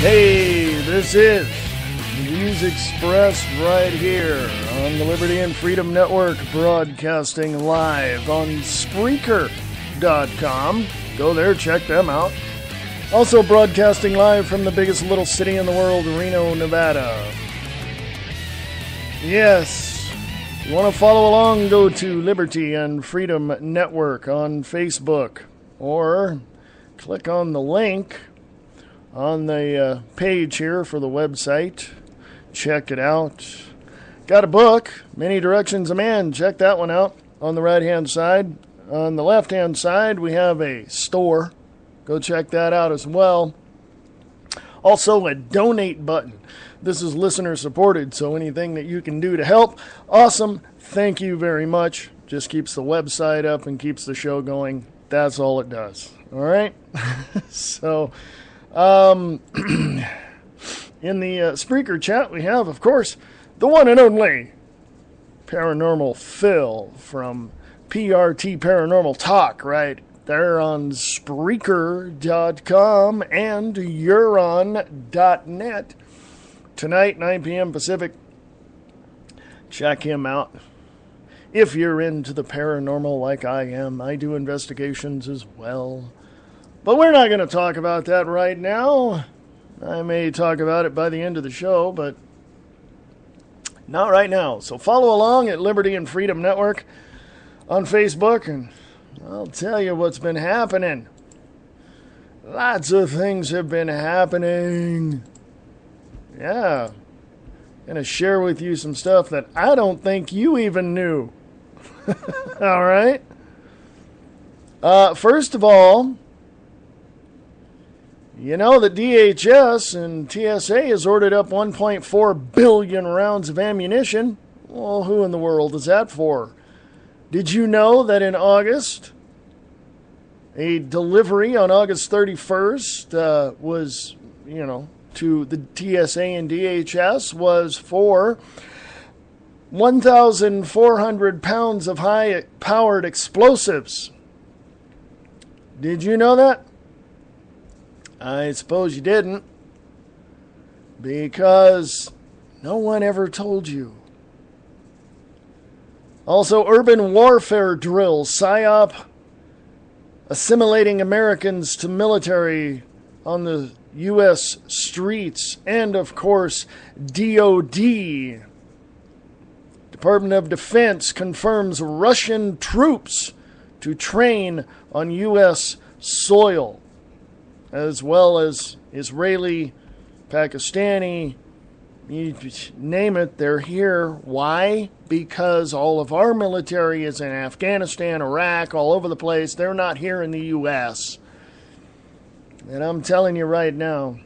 Hey, this is Views Expressed right here on the Liberty and Freedom Network, broadcasting live on Spreaker.com. Go there, check them out. Also broadcasting live from the biggest little city in the world, Reno, Nevada. Yes, if you want to follow along, go to Liberty and Freedom Network on Facebook, or click on the link on the page here for the website. Check it out. Got a book, Many Directions of Man. Check that one out on the right-hand side. On the left-hand side, we have a store. Go check that out as well. Also, a donate button. This is listener-supported, so anything that you can do to help, awesome. Thank you very much. Just keeps the website up and keeps the show going. That's all it does. All right? So, in the Spreaker chat, we have, of course, the one and only Paranormal Phil from PRT Paranormal Talk, right there on Spreaker.com and Euron.net. Tonight, 9 p.m. Pacific. Check him out. If you're into the paranormal like I am, I do investigations as well. But we're not going to talk about that right now. I may talk about it by the end of the show, but not right now. So follow along at Liberty and Freedom Network on Facebook, and I'll tell you what's been happening. Lots of things have been happening. Yeah. Going to share with you some stuff that I don't think you even knew. All right? First of all, you know that DHS and TSA has ordered up 1.4 billion rounds of ammunition. Well, who in the world is that for? Did you know that in August, a delivery on August 31st was, to the TSA and DHS was for 1,400 pounds of high-powered explosives. Did you know that? I suppose you didn't, because no one ever told you. Also, urban warfare drills, PSYOP, assimilating Americans to military on the U.S. streets, and, of course, DOD. Department of Defense confirms Russian troops to train on U.S. soil, as well as Israeli, Pakistani, you name it, they're here. Why? Because all of our military is in Afghanistan, Iraq, all over the place. They're not here in the U.S., and I'm telling you right now,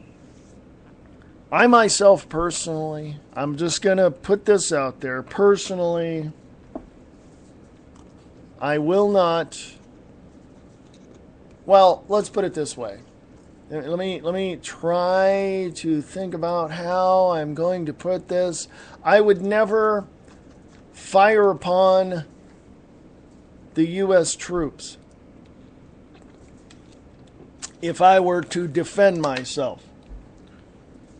I myself personally, I'm just going to put this out there. Personally, I will not, well, let's put it this way. Let me try to think about how I'm going to put this. I would never fire upon the U.S. troops if I were to defend myself.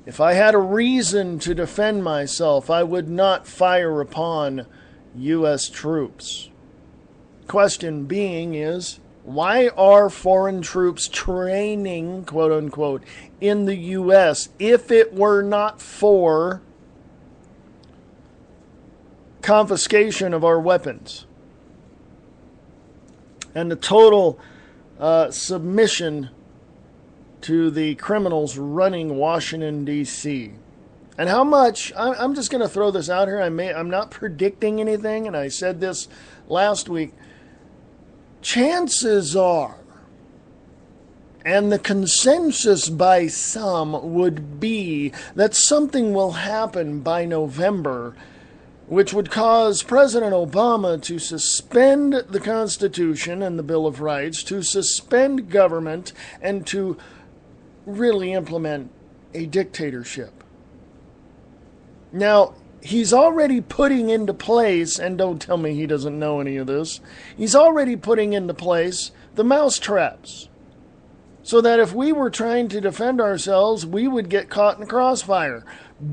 If I had a reason to defend myself, I would not fire upon U.S. troops. Question being is, why are foreign troops training, quote unquote, in the U.S. if it were not for confiscation of our weapons and the total submission to the criminals running Washington, D.C.? And how much, I'm just going to throw this out here. I'm not predicting anything, and I said this last week. Chances are, and the consensus by some would be, that something will happen by November which would cause President Obama to suspend the Constitution and the Bill of Rights, to suspend government, and to really implement a dictatorship. Now, he's already putting into place, and don't tell me he doesn't know any of this, he's already putting into place the mousetraps. so that if we were trying to defend ourselves, we would get caught in the crossfire.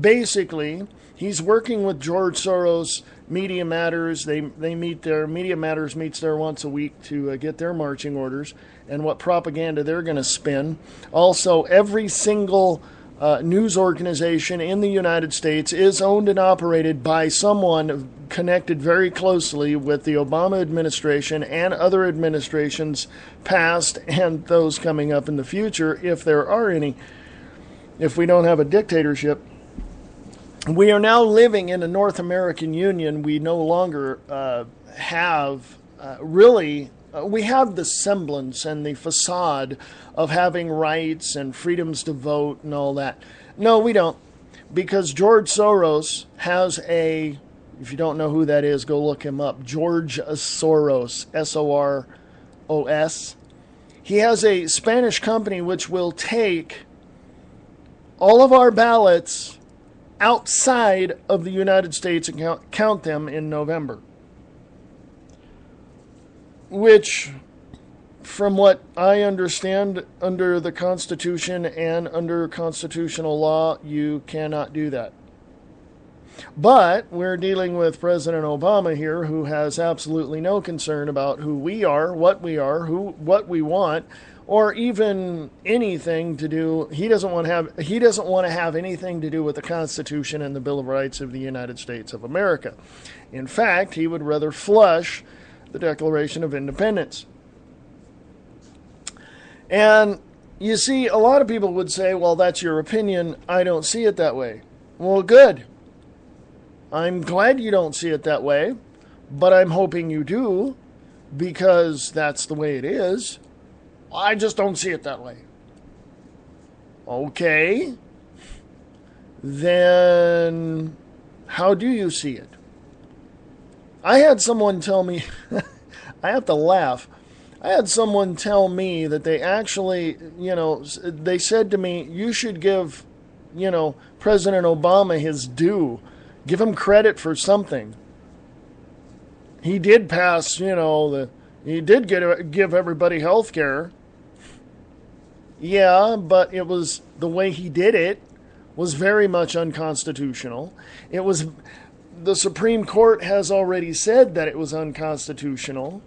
Basically, he's working with George Soros. Media Matters, they meet there. Media Matters meets there once a week to get their marching orders and what propaganda they're going to spin. Also, every single news organization in the United States is owned and operated by someone connected very closely with the Obama administration and other administrations past and those coming up in the future, if there are any, if we don't have a dictatorship. We are now living in a North American Union. We no longer have we have the semblance and the facade of having rights and freedoms to vote and all that. No, we don't. Because George Soros has if you don't know who that is, go look him up. George Soros, S-O-R-O-S. He has a Spanish company which will take all of our ballots outside of the United States and count them in November. Which, from what I understand, under the Constitution and under constitutional law, you cannot do that. But we're dealing with President Obama here, who has absolutely no concern about who we are, what we want, or even anything to do. He doesn't want to have anything to do with the Constitution and the Bill of Rights of the United States of America. In fact, he would rather flush the Declaration of Independence. And you see, a lot of people would say, well, that's your opinion. I don't see it that way. Well, good. I'm glad you don't see it that way, but I'm hoping you do, because that's the way it is. I just don't see it that way. Okay. Then how do you see it? I had someone tell me, I have to laugh. I had someone tell me that they actually, they said to me, you should give, President Obama his due. Give him credit for something. He did pass, he did give everybody health care. Yeah, but it was the way he did it was very much unconstitutional. The Supreme Court has already said that it was unconstitutional.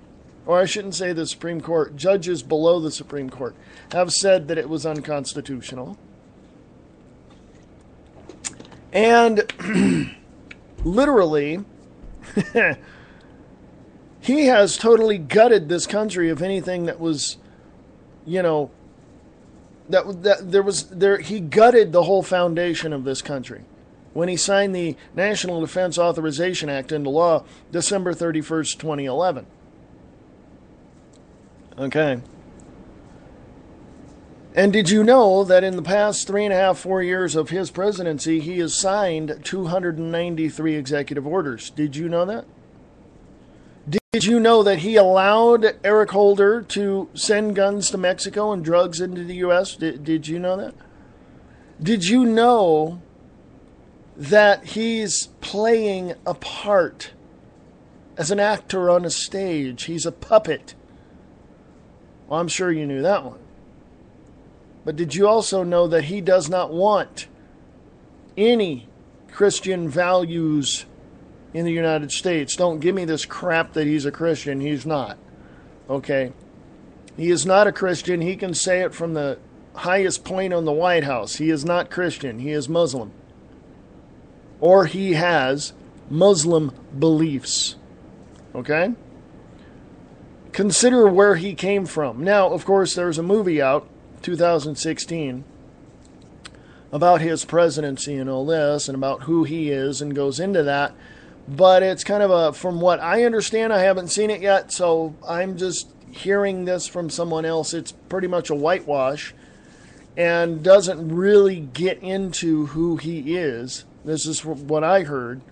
Or I shouldn't say the Supreme Court. Judges below the Supreme Court have said that it was unconstitutional. And literally, he has totally gutted this country of anything that was, he gutted the whole foundation of this country when he signed the National Defense Authorization Act into law December 31st, 2011. Okay. And did you know that in the past 3.5, 4 years of his presidency, he has signed 293 executive orders? Did you know that? Did you know that he allowed Eric Holder to send guns to Mexico and drugs into the U.S.? Did you know that? Did you know that he's playing a part as an actor on a stage? He's a puppet. Well, I'm sure you knew that one. But did you also know that he does not want any Christian values in the United States? Don't give me this crap that he's a Christian. He's not. Okay? He is not a Christian. He can say it from the highest point on the White House. He is not Christian. He is Muslim. Or he has Muslim beliefs. Okay? Consider where he came from. Now, of course, there's a movie out, 2016, about his presidency and all this, and about who he is, and goes into that. But it's kind of from what I understand, I haven't seen it yet, so I'm just hearing this from someone else. It's pretty much a whitewash, and doesn't really get into who he is. This is what I heard.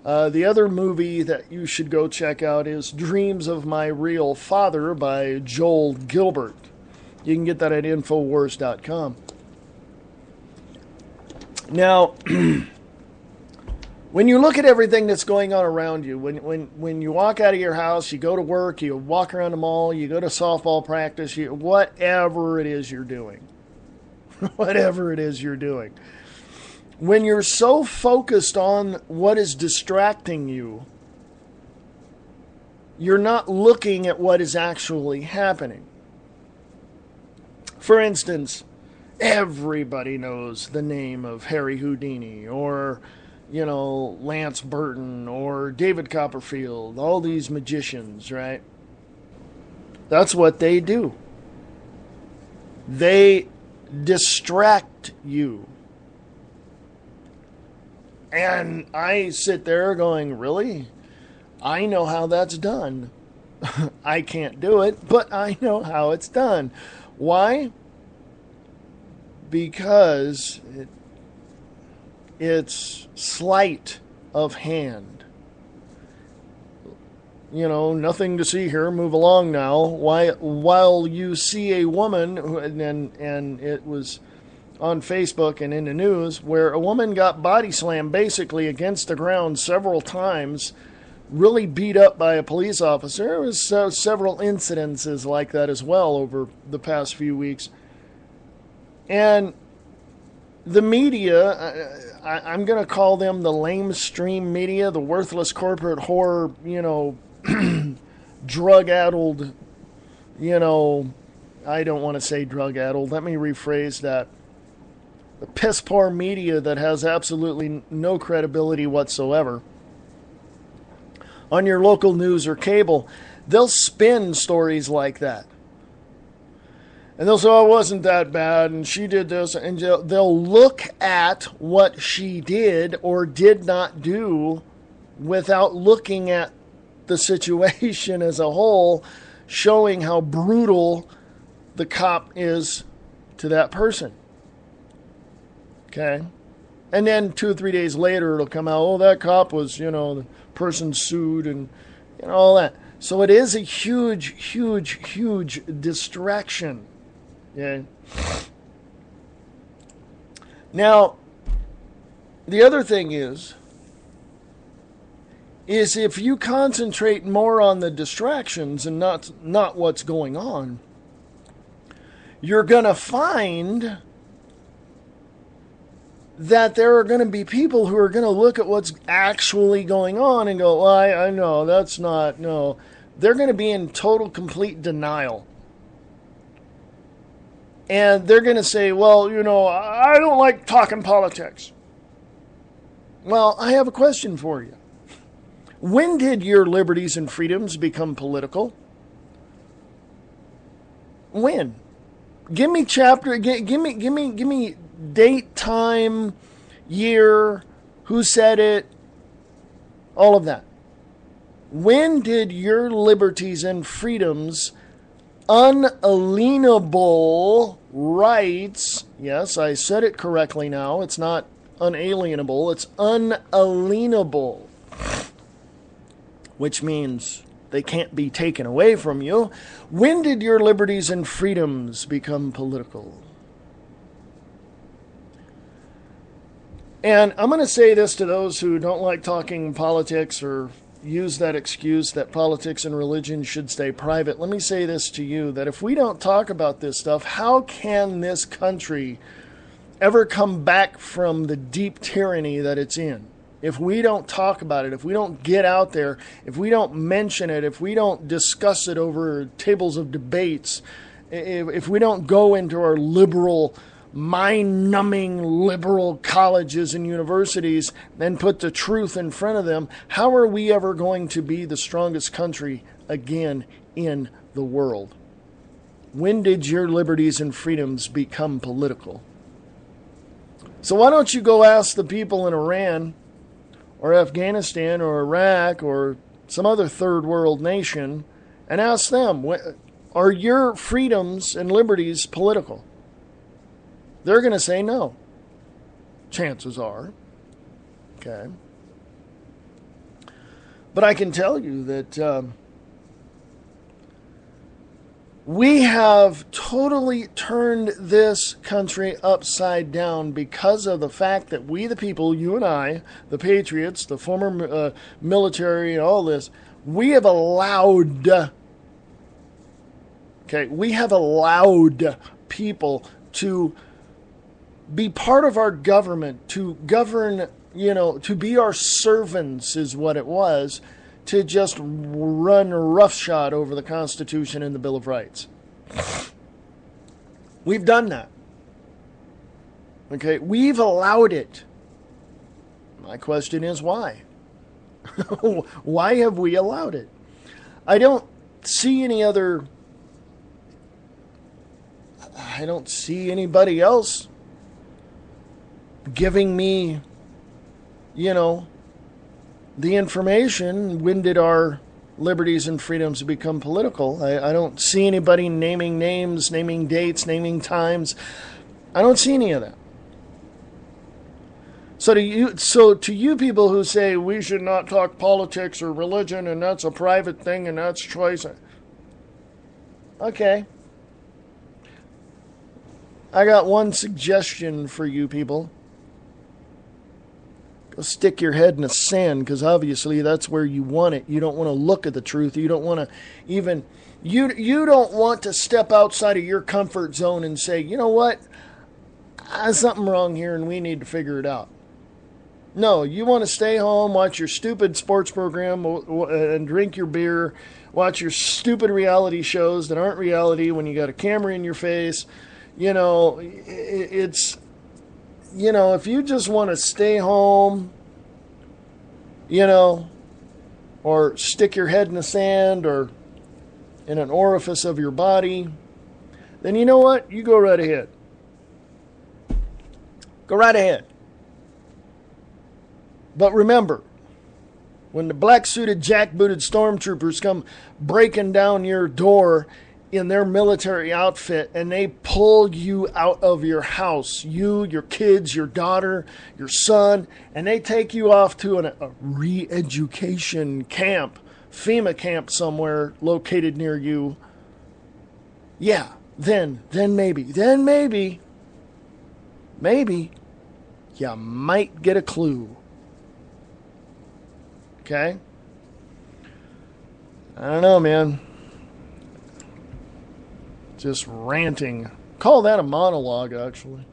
The other movie that you should go check out is Dreams of My Real Father by Joel Gilbert. You can get that at Infowars.com. Now, When you look at everything that's going on around you, when you walk out of your house, you go to work, you walk around the mall, you go to softball practice, whatever it is you're doing, whatever it is you're doing, when you're so focused on what is distracting you, you're not looking at what is actually happening. For instance, everybody knows the name of Harry Houdini or, Lance Burton or David Copperfield, all these magicians, right? That's what they do. They distract you. And I sit there going, really? I know how that's done. I can't do it, but I know how it's done. Why? Because it's sleight of hand. Nothing to see here. Move along now. While you see a woman, and it was on Facebook and in the news, where a woman got body slammed basically against the ground several times, really beat up by a police officer. There was several incidences like that as well over the past few weeks. And the media, I'm going to call them the lamestream media, the worthless corporate whore, drug-addled, I don't want to say drug-addled. Let me rephrase that. The piss-poor media that has absolutely no credibility whatsoever. On your local news or cable, they'll spin stories like that. And they'll say, oh, it wasn't that bad, and she did this, and they'll look at what she did or did not do without looking at the situation as a whole, showing how brutal the cop is to that person. Okay? And then 2 or 3 days later, it'll come out, oh, that cop was, the person sued and all that. So it is a huge, huge, huge distraction. Yeah. Now, the other thing is if you concentrate more on the distractions and not what's going on, you're going to find that there are going to be people who are going to look at what's actually going on and go, well, I know, that's not, no. They're going to be in total, complete denial. And they're going to say, well, I don't like talking politics. Well, I have a question for you. When did your liberties and freedoms become political? When? Give me chapter, give me date, time, year, who said it, all of that. When did your liberties and freedoms, unalienable rights, yes, I said it correctly now, it's not unalienable, it's unalienable, which means they can't be taken away from you. When did your liberties and freedoms become political? And I'm going to say this to those who don't like talking politics or use that excuse that politics and religion should stay private. Let me say this to you, that if we don't talk about this stuff, how can this country ever come back from the deep tyranny that it's in? If we don't talk about it, if we don't get out there, if we don't mention it, if we don't discuss it over tables of debates, if we don't go into our liberal, mind-numbing liberal colleges and universities and put the truth in front of them, how are we ever going to be the strongest country again in the world? When did your liberties and freedoms become political? So why don't you go ask the people in Iran or Afghanistan or Iraq or some other third world nation and ask them, are your freedoms and liberties political? They're going to say no. Chances are. Okay. But I can tell you that We have totally turned this country upside down because of the fact that we, the people, you and I, the patriots, the former military, and all this, we have allowed people to be part of our government, to govern, to be our servants is what it was, to just run roughshod over the Constitution and the Bill of Rights. We've done that. Okay, we've allowed it. My question is why? Why have we allowed it? I don't see anybody else giving me, the information. When did our liberties and freedoms become political? I don't see anybody naming names, naming dates, naming times. I don't see any of that. So to you people who say we should not talk politics or religion and that's a private thing and that's choice. Okay. I got one suggestion for you people. Go stick your head in the sand, because obviously that's where you want it. You don't want to look at the truth. You don't want to even, you don't want to step outside of your comfort zone and say, you know what, there's something wrong here and we need to figure it out. No, you want to stay home, watch your stupid sports program and drink your beer, watch your stupid reality shows that aren't reality when you got a camera in your face. If you just want to stay home, or stick your head in the sand or in an orifice of your body, then you know what? You go right ahead. Go right ahead. But remember, when the black-suited, jack-booted stormtroopers come breaking down your door in their military outfit and they pull you out of your house, you, your kids, your daughter, your son, and they take you off to a re-education camp, FEMA camp somewhere located near you, yeah, then maybe you might get a clue. Okay? I don't know, man. Just ranting. Call that a monologue, actually.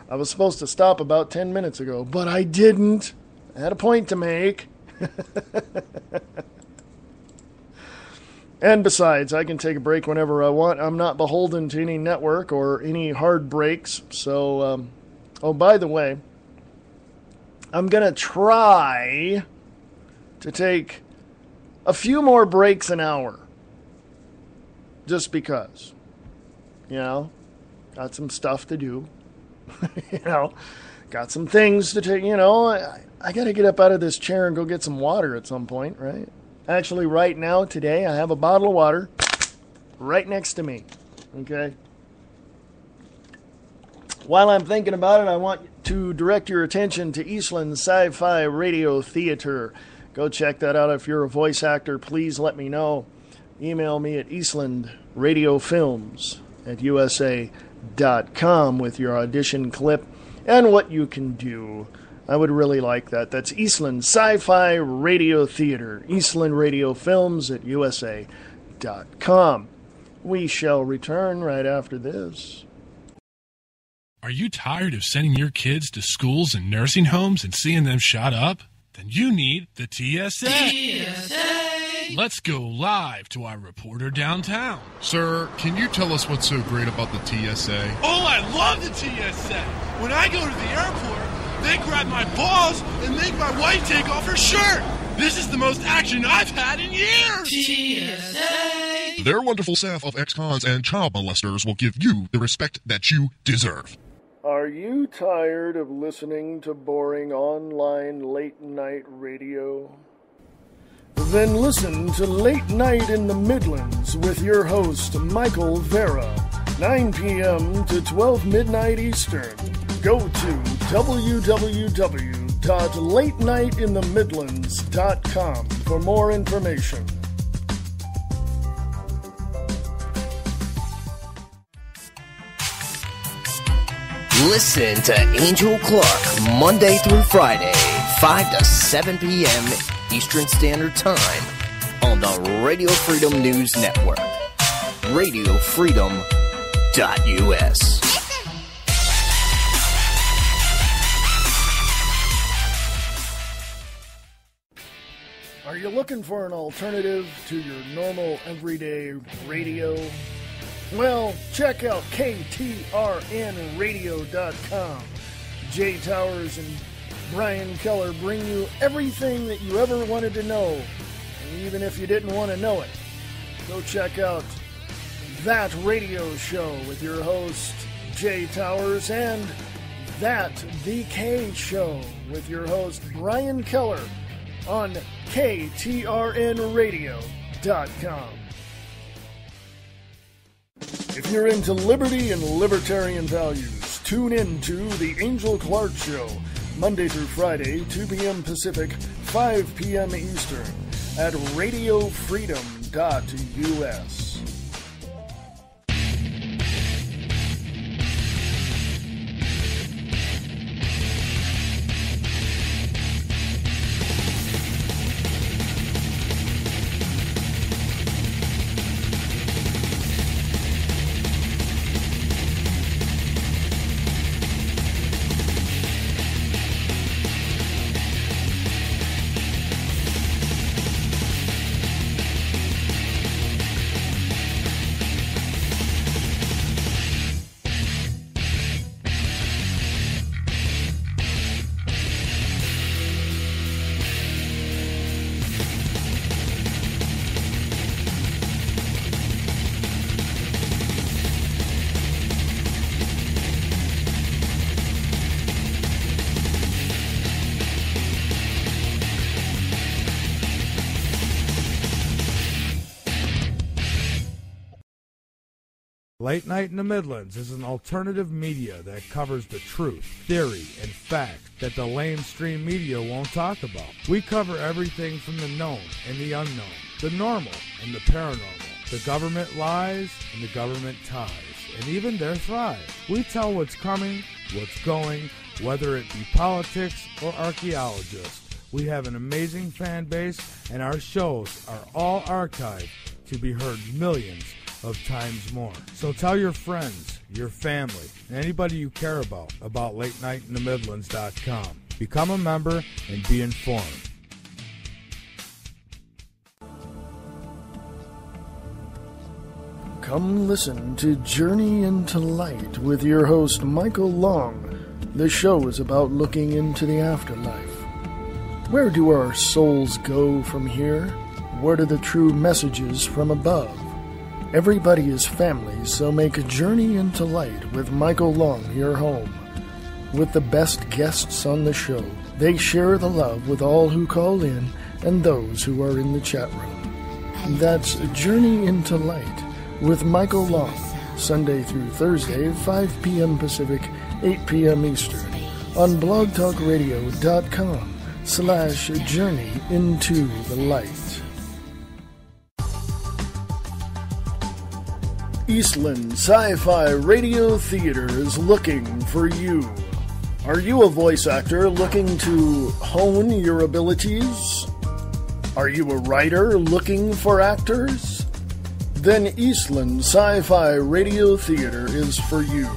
I was supposed to stop about 10 minutes ago, but I didn't. I had a point to make. And besides, I can take a break whenever I want. I'm not beholden to any network or any hard breaks. So, by the way, I'm going to try to take a few more breaks an hour. Just because, got some stuff to do, got some things to take, I got to get up out of this chair and go get some water at some point, right? Actually, right now, today, I have a bottle of water right next to me, okay? While I'm thinking about it, I want to direct your attention to Eastland Sci-Fi Radio Theater. Go check that out. If you're a voice actor, please let me know. Email me at eastlandradiofilms@usa.com with your audition clip and what you can do. I would really like that. That's Eastland Sci-Fi Radio Theater, Eastland Radio Films at USA.com. We shall return right after this. Are you tired of sending your kids to schools and nursing homes and seeing them shut up? Then you need the TSA. Let's go live to our reporter downtown. Sir, can you tell us what's so great about the TSA? Oh, I love the TSA. When I go to the airport, they grab my balls and make my wife take off her shirt. This is the most action I've had in years. TSA. Their wonderful staff of ex-cons and child molesters will give you the respect that you deserve. Are you tired of listening to boring online late-night radio? Then listen to Late Night in the Midlands with your host, Michael Vera, 9 p.m. to 12 midnight Eastern. Go to www.latenightinthe.midlands.com for more information. Listen to Angel Clark Monday through Friday, 5 to 7 p.m. Eastern Standard Time on the Radio Freedom News Network. RadioFreedom.us. Are you looking for an alternative to your normal everyday radio? Well, check out KTRNradio.com. Jay Towers and Brian Keller bring you everything that you ever wanted to know, and even if you didn't want to know it. Go check out That Radio Show with your host, Jay Towers, and That DK Show with your host, Brian Keller, on KTRNradio.com. If you're into liberty and libertarian values, tune in to The Angel Clark Show, Monday through Friday, 2 p.m. Pacific, 5 p.m. Eastern, at RadioFreedom.us. Late Night in the Midlands is an alternative media that covers the truth, theory, and fact that the lamestream media won't talk about. We cover everything from the known and the unknown, the normal and the paranormal, the government lies and the government ties, and even their thrive. We tell what's coming, what's going, whether it be politics or archaeologists. We have an amazing fan base, and our shows are all archived to be heard millions of times more. So tell your friends, your family, and anybody you care about LateNightInTheMidlands.com. Become a member and be informed. Come listen to Journey into Light with your host, Michael Long. This show is about looking into the afterlife. Where do our souls go from here? What are the true messages from above? Everybody is family, so make a journey into light with Michael Long your home. With the best guests on the show, they share the love with all who call in and those who are in the chat room. That's Journey into Light with Michael Long, Sunday through Thursday, 5 p.m. Pacific, 8 p.m. Eastern, on blogtalkradio.com/Journey into the Light. Eastland Sci-Fi Radio Theater is looking for you. Are you a voice actor looking to hone your abilities? Are you a writer looking for actors? Then Eastland Sci-Fi Radio Theater is for you.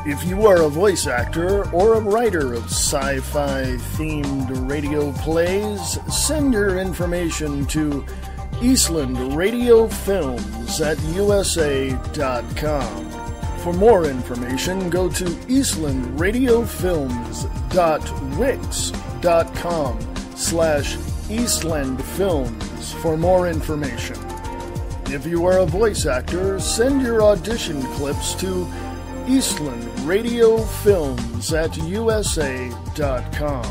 If you are a voice actor or a writer of sci-fi themed radio plays, send your information to Eastland Radio Films at USA.com. For more information, go to eastlandradiofilms.wix.com/EastlandFilms for more information. If you are a voice actor, send your audition clips to Eastland Radio Films at USA.com.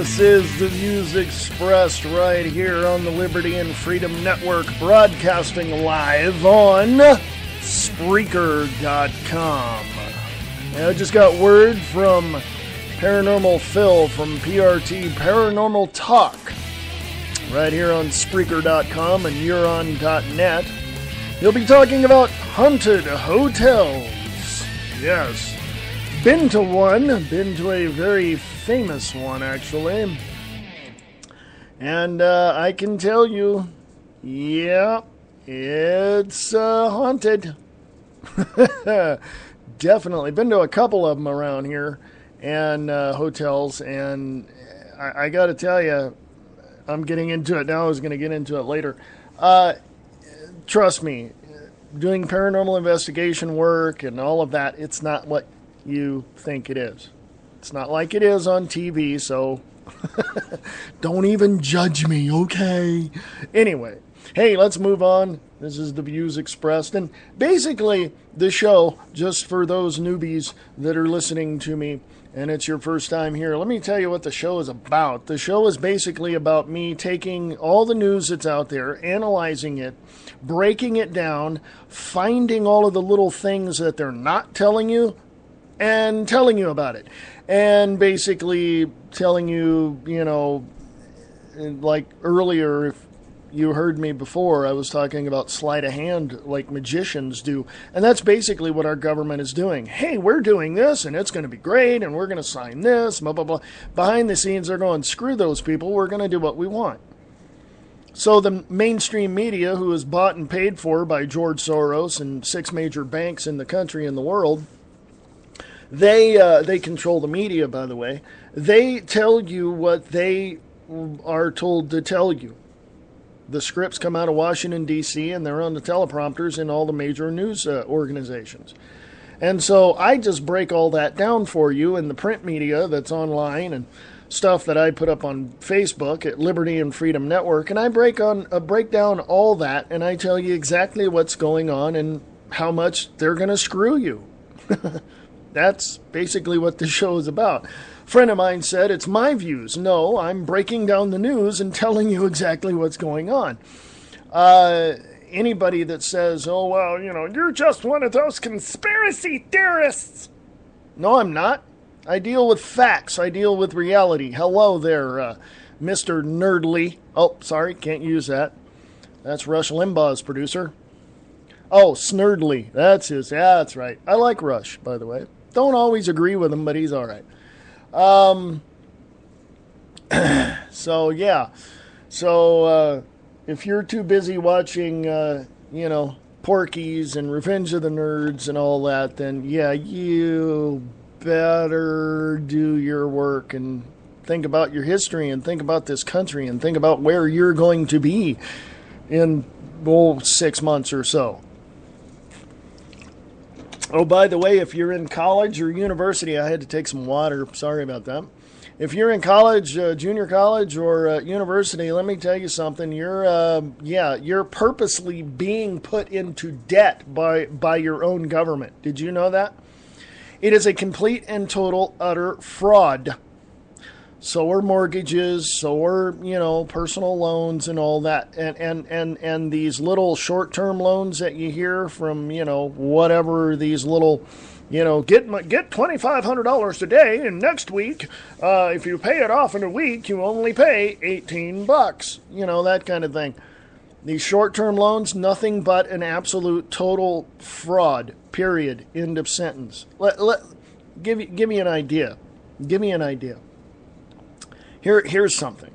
This is the Views Expressed right here on the Liberty and Freedom Network, broadcasting live on Spreaker.com. I just got word from Paranormal Phil from PRT Paranormal Talk right here on Spreaker.com and Neuron.net. He'll be talking about haunted hotels. Yes. Been to a very famous one, actually. And I can tell you, yeah, it's haunted. Definitely. Been to a couple of them around here, and hotels, and I got to tell you, I'm getting into it now. I was going to get into it later. Trust me, doing paranormal investigation work and all of that, it's not what you think it is. It's not like it is on TV, so don't even judge me, okay? Anyway, hey, let's move on. This is the Views Expressed, and basically the show, just for those newbies that are listening to me, and it's your first time here, let me tell you what the show is about. The show is basically about me taking all the news that's out there, analyzing it, breaking it down, finding all of the little things that they're not telling you, and telling you about it. And basically telling you, you know, like earlier, if you heard me before, I was talking about sleight of hand like magicians do. And that's basically what our government is doing. Hey, we're doing this, and it's going to be great, and we're going to sign this, blah, blah, blah. Behind the scenes, they're going, screw those people, we're going to do what we want. So the mainstream media, who is bought and paid for by George Soros and 6 major banks in the country and the world, they control the media, by the way. They tell you what they are told to tell you. The scripts come out of Washington, D.C., and they're on the teleprompters in all the major news organizations. And so I just break all that down for you in the print media that's online and stuff that I put up on Facebook at Liberty and Freedom Network. And I break down all that, and I tell you exactly what's going on and how much they're going to screw you. That's basically what the show is about. A friend of mine said, it's my views. No, I'm breaking down the news and telling you exactly what's going on. Anybody that says, oh, well, you know, you're just one of those conspiracy theorists. No, I'm not. I deal with facts. I deal with reality. Hello there, Mr. Nerdly. Oh, sorry, can't use that. That's Rush Limbaugh's producer. Oh, Snerdly. That's his. Yeah, that's right. I like Rush, by the way. Don't always agree with him, but he's all right. So, yeah. So, if you're too busy watching, you know, Porky's and Revenge of the Nerds and all that, then, yeah, you better do your work and think about your history and think about this country and think about where you're going to be in, 6 months or so. Oh, by the way, if you're in college or university, I had to take some water. Sorry about that. If you're in college, junior college or university, let me tell you something. You're purposely being put into debt by your own government. Did you know that? It is a complete and total utter fraud. So are mortgages, so are, you know, personal loans and all that. And these little short-term loans that you hear from, you know, whatever these little, you know, get $2,500 today, and next week, if you pay it off in a week, you only pay $18. You know, that kind of thing. These short-term loans, nothing but an absolute total fraud, period, end of sentence. Give me an idea. Give me an idea. Here's something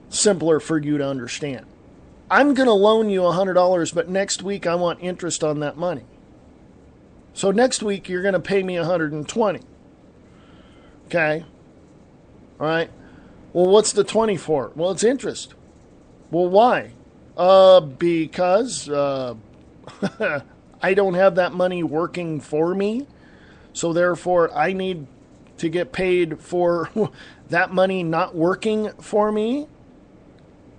simpler for you to understand. I'm going to loan you $100, but next week I want interest on that money. So next week you're going to pay me $120. Okay? All right? Well, what's the 20 for? Well, it's interest. Well, why? Because I don't have that money working for me, so therefore I need to get paid for that money not working for me.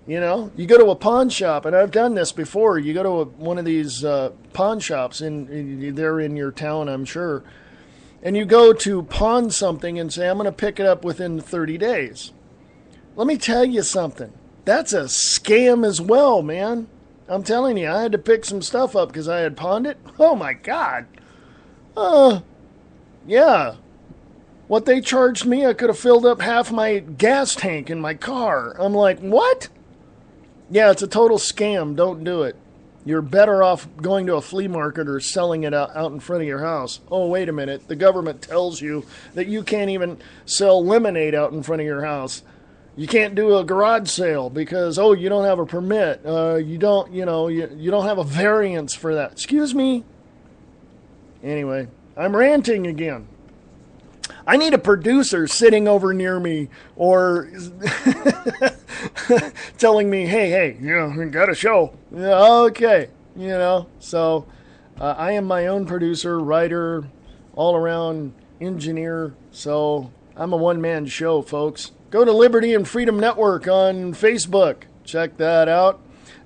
You know, you go to a pawn shop, and I've done this before. You go to one of these pawn shops, and they're in your town, I'm sure, and you go to pawn something and say, I'm going to pick it up within 30 days. let me tell you something. That's a scam as well, man. I'm telling you, I had to pick some stuff up because I had pawned it. Oh, my God. Yeah. What they charged me, I could have filled up half my gas tank in my car. I'm like, what? Yeah, it's a total scam. Don't do it. You're better off going to a flea market or selling it out in front of your house. Oh, wait a minute. The government tells you that you can't even sell lemonade out in front of your house. You can't do a garage sale because, you don't have a permit. You don't have a variance for that. Excuse me? Anyway, I'm ranting again. I need a producer sitting over near me or telling me, hey, got a show. Yeah, okay, So I am my own producer, writer, all-around engineer. So I'm a one-man show, folks. Go to Liberty and Freedom Network on Facebook. Check that out.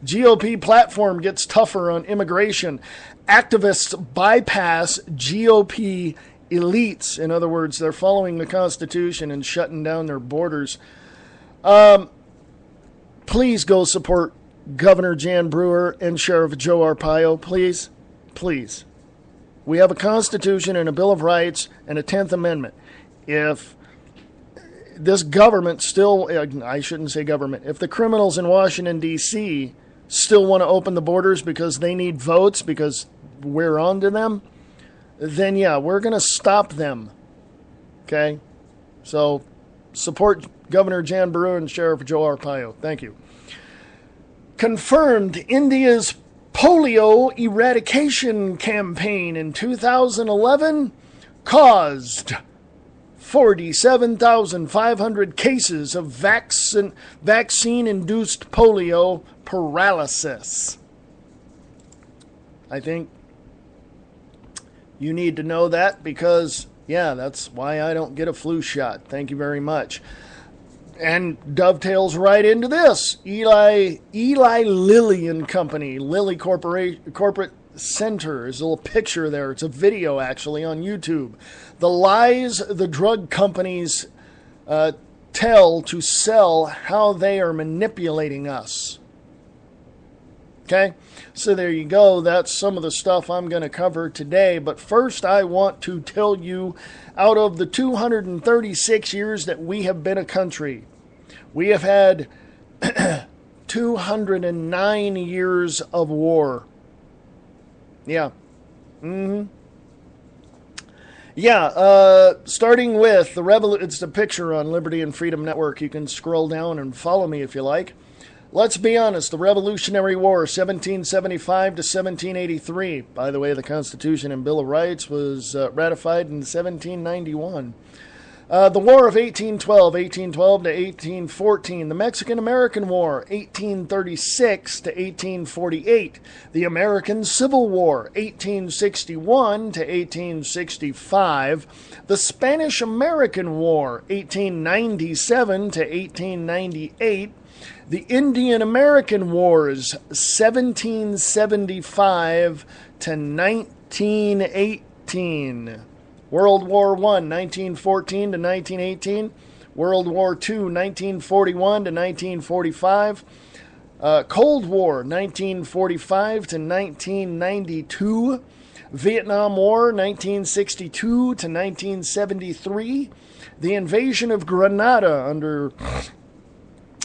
GOP platform gets tougher on immigration. Activists bypass GOP elites. In other words, they're following the Constitution and shutting down their borders. Please go support Governor Jan Brewer and Sheriff Joe Arpaio. Please. Please. We have a Constitution and a Bill of Rights and a 10th Amendment. If this government still, I shouldn't say government, if the criminals in Washington, D.C. still want to open the borders because they need votes because we're on to them, then yeah, we're going to stop them. Okay? So support Governor Jan Brewer and Sheriff Joe Arpaio. Thank you. Confirmed India's polio eradication campaign in 2011 caused 47,500 cases of vaccine-induced polio paralysis. I think you need to know that because, that's why I don't get a flu shot. Thank you very much. And dovetails right into this. Eli Lilly and Company, Lilly Corporate Center. There's a little picture there. It's a video, actually, on YouTube. The lies the drug companies tell to sell how they are manipulating us. Okay? So there you go. That's some of the stuff I'm going to cover today. But first, I want to tell you, out of the 236 years that we have been a country, we have had 209 years of war. Yeah. Starting with the it's the picture on Liberty and Freedom Network. You can scroll down and follow me if you like. Let's be honest, the Revolutionary War, 1775 to 1783. By the way, the Constitution and Bill of Rights was ratified in 1791. The War of 1812 to 1814. The Mexican-American War, 1836 to 1848. The American Civil War, 1861 to 1865. The Spanish-American War, 1897 to 1898. The Indian-American Wars, 1775 to 1918. World War I, 1914 to 1918. World War II, 1941 to 1945. Cold War, 1945 to 1992. Vietnam War, 1962 to 1973. The invasion of Grenada under...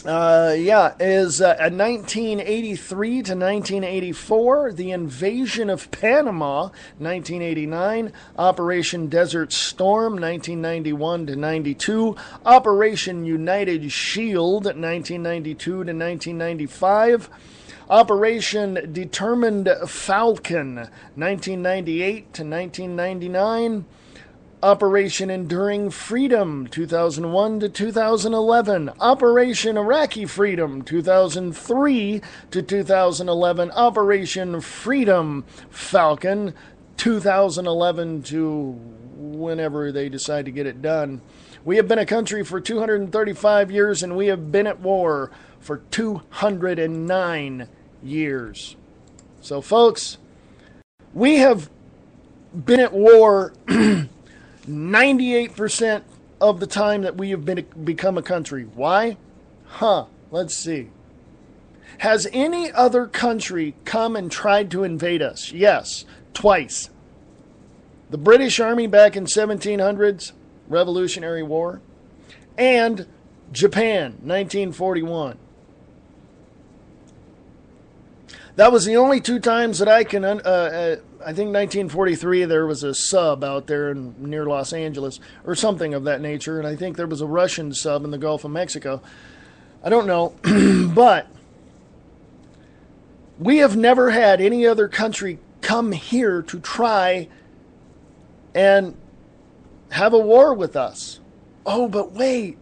is 1983 to 1984. The invasion of Panama, 1989. Operation Desert Storm, 1991 to 92. Operation United Shield, 1992 to 1995. Operation Determined Falcon, 1998 to 1999. Operation Enduring Freedom, 2001 to 2011. Operation Iraqi Freedom, 2003 to 2011. Operation Freedom Falcon, 2011 to whenever they decide to get it done. We have been a country for 235 years, and we have been at war for 209 years. So, folks, we have been at war 98% of the time that we have become a country. Why? Let's see. Has any other country come and tried to invade us? Yes, twice. The British Army back in 1700s, Revolutionary War, and Japan, 1941. That was the only two times that I can... I think 1943 there was a sub out there near Los Angeles, or something of that nature, and I think there was a Russian sub in the Gulf of Mexico. I don't know, but we have never had any other country come here to try and have a war with us. Oh, but wait,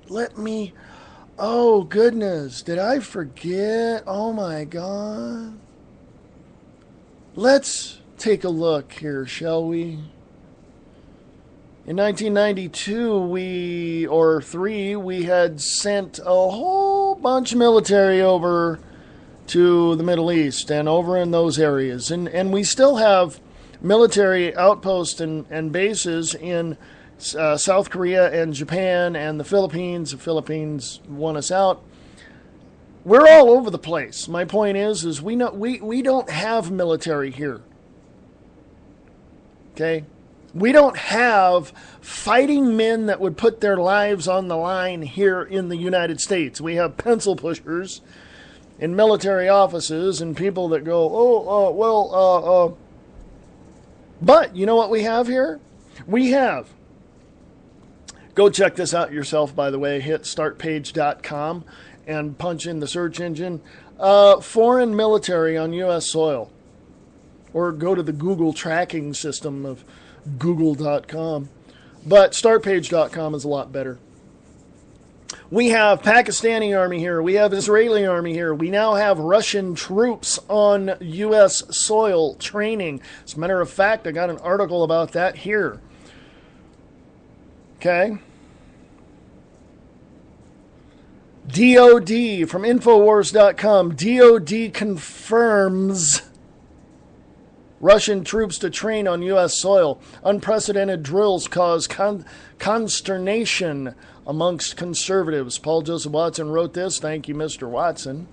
oh, goodness, did I forget? Oh, my God. Let's take a look here, shall we? In 1992, we had sent a whole bunch of military over to the Middle East and over in those areas. And we still have military outposts and bases in South Korea and Japan and the Philippines. The Philippines won us out. We're all over the place. My point is we don't have military here. Okay? We don't have fighting men that would put their lives on the line here in the United States. We have pencil pushers in military offices and people that go, But you know what we have here? We have, go check this out yourself, by the way, hit startpage.com and punch in the search engine, foreign military on U.S. soil. Or go to the Google tracking system of google.com. But startpage.com is a lot better. We have Pakistani army here. We have Israeli army here. We now have Russian troops on U.S. soil training. As a matter of fact, I got an article about that here. Okay. DOD from Infowars.com. DOD confirms Russian troops to train on U.S. soil. Unprecedented drills cause consternation amongst conservatives. Paul Joseph Watson wrote this. Thank you, Mr. Watson.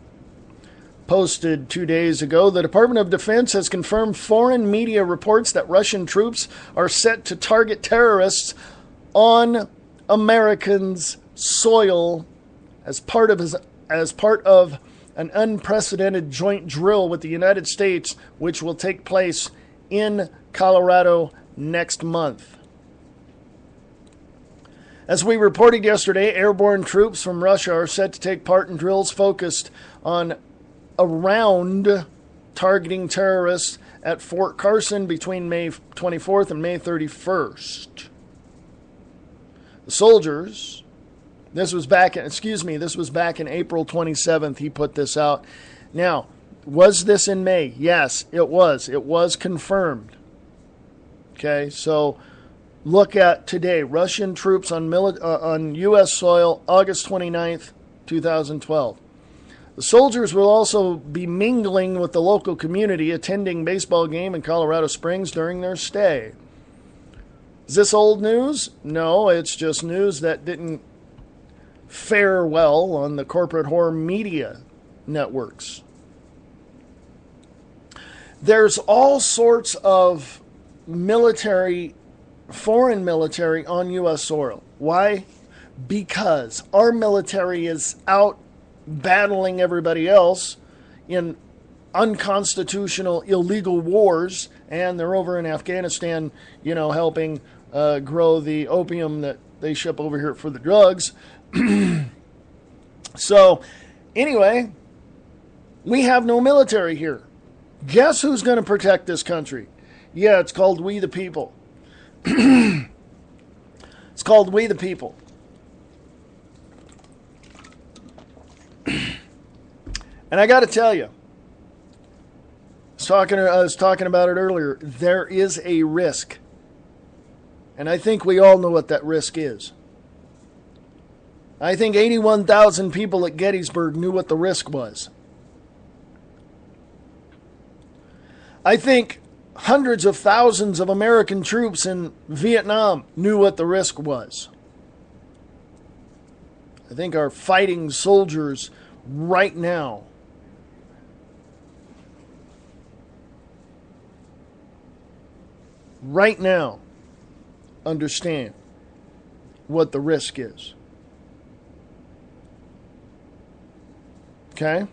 Posted 2 days ago, the Department of Defense has confirmed foreign media reports that Russian troops are set to target terrorists on Americans' soil as part of an unprecedented joint drill with the United States, which will take place in Colorado next month. As we reported yesterday, airborne troops from Russia are set to take part in drills focused on around targeting terrorists at Fort Carson between May 24th and May 31st. The soldiers... This was back in April 27th. He put this out. Now, was this in May? Yes, it was. It was confirmed. Okay, so look at today. Russian troops on U.S. soil, August 29th, 2012. The soldiers will also be mingling with the local community, attending baseball game in Colorado Springs during their stay. Is this old news? No, it's just news that didn't fare well on the corporate whore media networks. There's all sorts of military, foreign military on U.S. soil. Why? Because our military is out battling everybody else in unconstitutional, illegal wars, and they're over in Afghanistan, helping grow the opium that they ship over here for the drugs. So, anyway, we have no military here. Guess who's going to protect this country? Yeah, it's called We the People. It's called We the People. And I got to tell you, I was talking about it earlier. There is a risk. And I think we all know what that risk is. I think 81,000 people at Gettysburg knew what the risk was. I think hundreds of thousands of American troops in Vietnam knew what the risk was. I think our fighting soldiers right now understand what the risk is. Okay?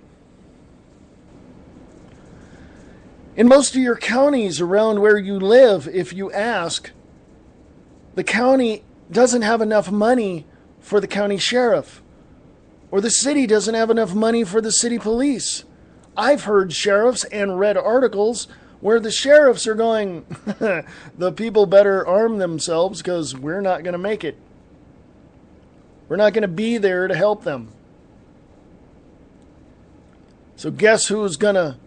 In most of your counties around where you live, if you ask, the county doesn't have enough money for the county sheriff, or the city doesn't have enough money for the city police. I've heard sheriffs and read articles where the sheriffs are going, the people better arm themselves because we're not going to make it. We're not going to be there to help them. So guess who's going to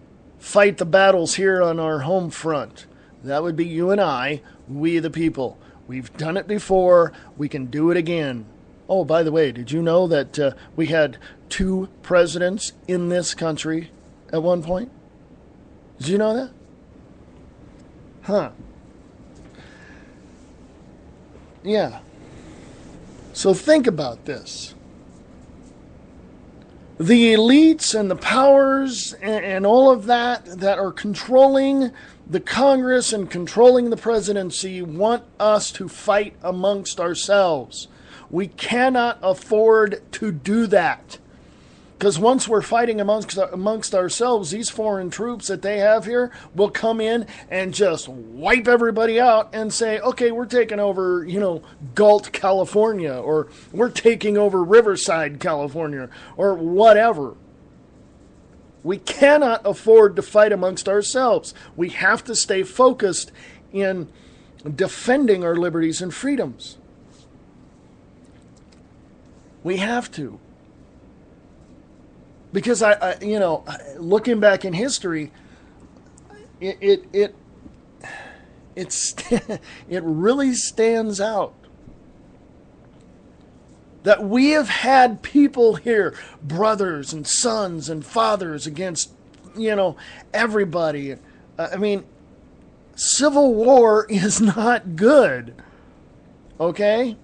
fight the battles here on our home front? That would be you and I, we the people. We've done it before. We can do it again. Oh, by the way, did you know that we had 2 presidents in this country at one point? Did you know that? Huh. Yeah. So think about this. The elites and the powers and all of that are controlling the Congress and controlling the presidency want us to fight amongst ourselves. We cannot afford to do that. Because once we're fighting amongst ourselves, these foreign troops that they have here will come in and just wipe everybody out and say, okay, we're taking over, Galt, California, or we're taking over Riverside, California, or whatever. We cannot afford to fight amongst ourselves. We have to stay focused in defending our liberties and freedoms. We have to. Because looking back in history, it really stands out that we have had people here, brothers and sons and fathers against, everybody. Civil war is not good. Okay?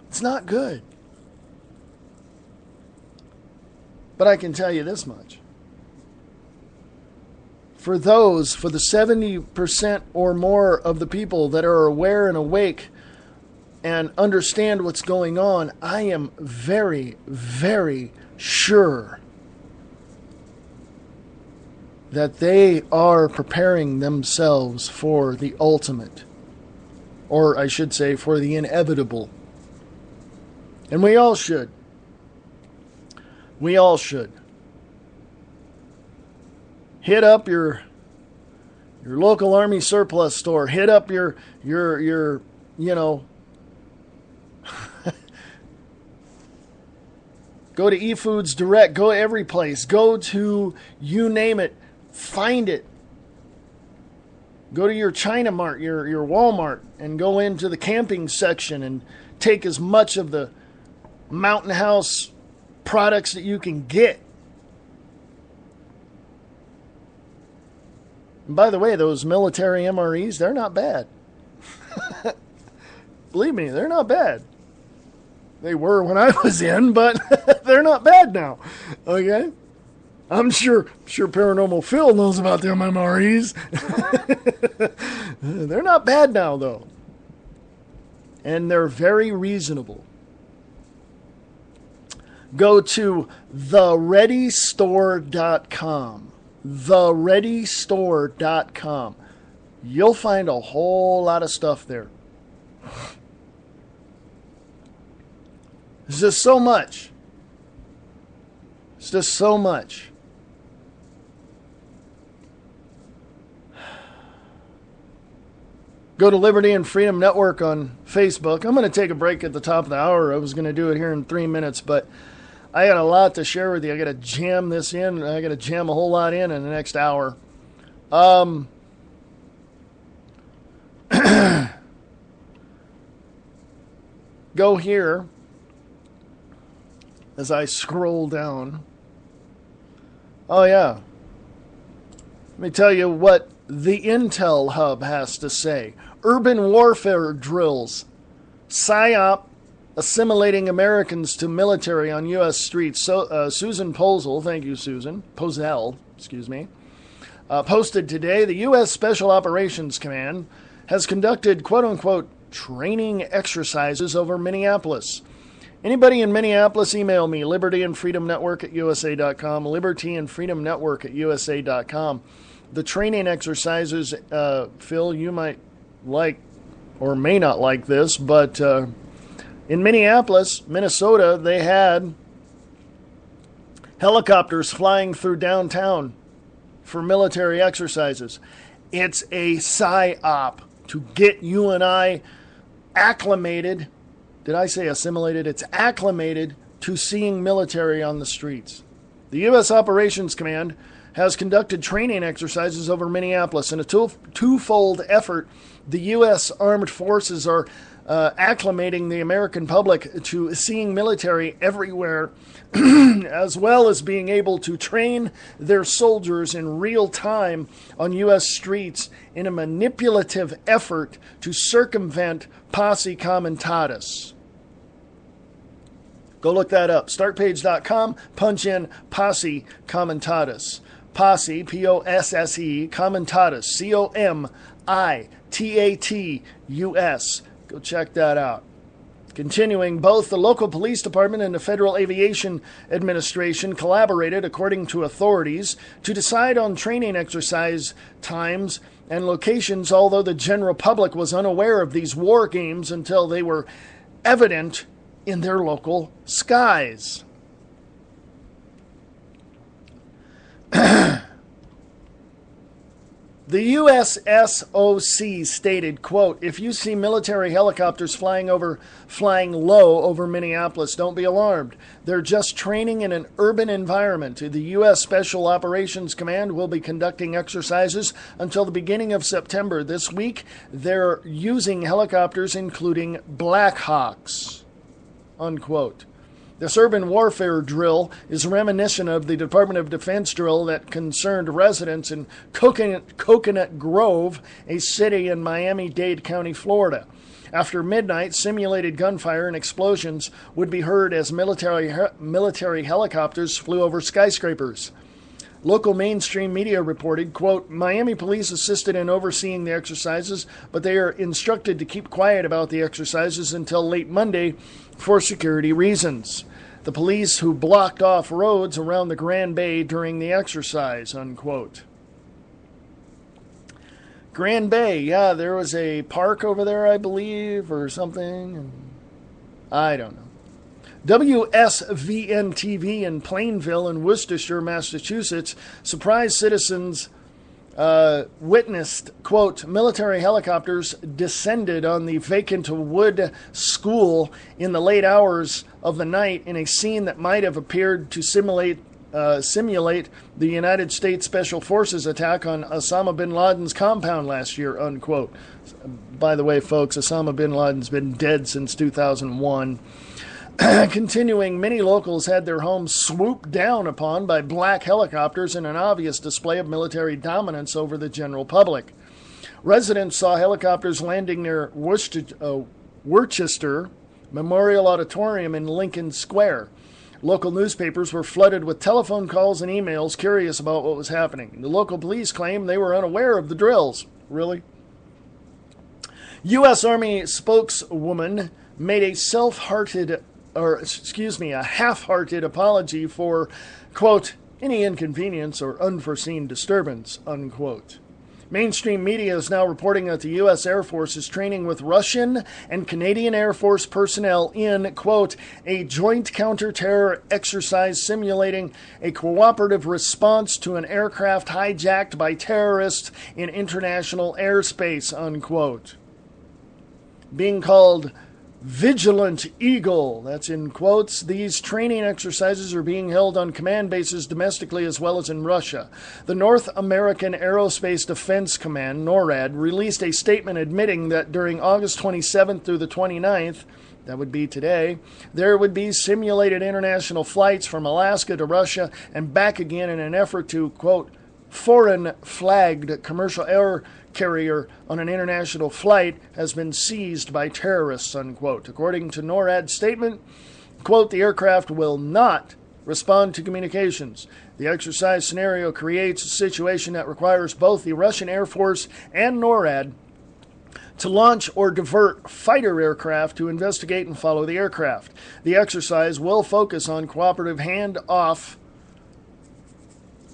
It's not good. But I can tell you this much. For the 70% or more of the people that are aware and awake and understand what's going on, I am very, very sure that they are preparing themselves for the ultimate, or I should say for the inevitable. And we all should. We all should. Hit up your local Army surplus store. Hit up your go to eFoods Direct. Go every place. Go to, you name it. Find it. Go to your China Mart, your Walmart, and go into the camping section and take as much of the Mountain House products that you can get. And by the way, those military MREs, they're not bad. Believe me, they're not bad. They were when I was in, but they're not bad now. Okay? I'm sure Paranormal Phil knows about them MREs. They're not bad now, though. And they're very reasonable. Go to thereadystore.com. Thereadystore.com. You'll find a whole lot of stuff there. It's just so much. It's just so much. Go to Liberty and Freedom Network on Facebook. I'm going to take a break at the top of the hour. I was going to do it here in 3 minutes, but I got a lot to share with you. I got to jam this in. I got to jam a whole lot in the next hour. Go here as I scroll down. Oh, yeah. Let me tell you what the Intel Hub has to say. Urban warfare drills. PSYOP assimilating Americans to military on U.S. streets. So, Susan Posel, thank you, Susan, Posel, posted today, the U.S. Special Operations Command has conducted, quote-unquote, training exercises over Minneapolis. Anybody in Minneapolis, email me, libertyandfreedomnetwork@usa.com, libertyandfreedomnetwork@usa.com. The training exercises, Phil, you might like or may not like this, but in Minneapolis, Minnesota, they had helicopters flying through downtown for military exercises. It's a psyop to get you and I acclimated. Did I say assimilated? It's acclimated to seeing military on the streets. The U.S. Operations Command has conducted training exercises over Minneapolis. In a twofold effort, the U.S. Armed Forces are acclimating the American public to seeing military everywhere, as well as being able to train their soldiers in real time on U.S. streets in a manipulative effort to circumvent posse comitatus. Go look that up. Startpage.com, punch in posse comitatus. Posse, P-O-S-S-E, comitatus, C-O-M-I-T-A-T-U-S. Go check that out. Continuing, both the local police department and the Federal Aviation Administration collaborated, according to authorities, to decide on training exercise times and locations, although the general public was unaware of these war games until they were evident in their local skies. The USSOC stated, quote, if you see military helicopters flying low over Minneapolis, don't be alarmed. They're just training in an urban environment. The U.S. Special Operations Command will be conducting exercises until the beginning of September. This week, they're using helicopters including Black Hawks, unquote. This urban warfare drill is reminiscent of the Department of Defense drill that concerned residents in Coconut Grove, a city in Miami-Dade County, Florida. After midnight, simulated gunfire and explosions would be heard as military helicopters flew over skyscrapers. Local mainstream media reported, quote, Miami police assisted in overseeing the exercises, but they are instructed to keep quiet about the exercises until late Monday for security reasons. The police who blocked off roads around the Grand Bay during the exercise, unquote. Grand Bay, yeah, there was a park over there, I believe, or something. I don't know. WSVN-TV in Plainville in Worcestershire, Massachusetts, surprised citizens witnessed, quote, military helicopters descended on the vacant wood school in the late hours of the night in a scene that might have appeared to simulate the United States Special Forces attack on Osama bin Laden's compound last year, unquote. By the way, folks, Osama bin Laden's been dead since 2001. Continuing, many locals had their homes swooped down upon by black helicopters in an obvious display of military dominance over the general public. Residents saw helicopters landing near Worcester Memorial Auditorium in Lincoln Square. Local newspapers were flooded with telephone calls and emails curious about what was happening. The local police claimed they were unaware of the drills. Really? U.S. Army spokeswoman made a half-hearted apology for, quote, any inconvenience or unforeseen disturbance, unquote. Mainstream media is now reporting that the U.S. Air Force is training with Russian and Canadian Air Force personnel in, quote, a joint counter-terror exercise simulating a cooperative response to an aircraft hijacked by terrorists in international airspace, unquote. Being called Vigilant Eagle, that's in quotes. These training exercises are being held on command bases domestically as well as in Russia. The North American Aerospace Defense Command, NORAD, released a statement admitting that during August 27th through the 29th, that would be today, there would be simulated international flights from Alaska to Russia and back again in an effort to, quote, foreign-flagged commercial air carrier on an international flight has been seized by terrorists, unquote. According to NORAD's statement, quote, the aircraft will not respond to communications. The exercise scenario creates a situation that requires both the Russian Air Force and NORAD to launch or divert fighter aircraft to investigate and follow the aircraft. The exercise will focus on cooperative handoff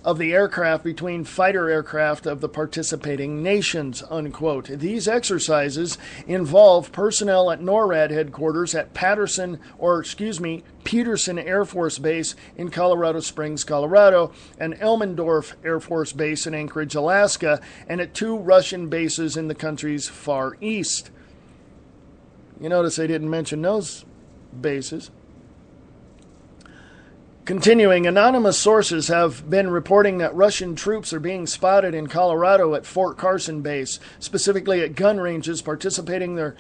of the aircraft between fighter aircraft of the participating nations, unquote. These exercises involve personnel at NORAD headquarters at Peterson Air Force Base in Colorado Springs, Colorado, and Elmendorf Air Force Base in Anchorage, Alaska, and at 2 Russian bases in the country's Far East. You notice I didn't mention those bases. Continuing, anonymous sources have been reporting that Russian troops are being spotted in Colorado at Fort Carson Base, specifically at gun ranges, practicing their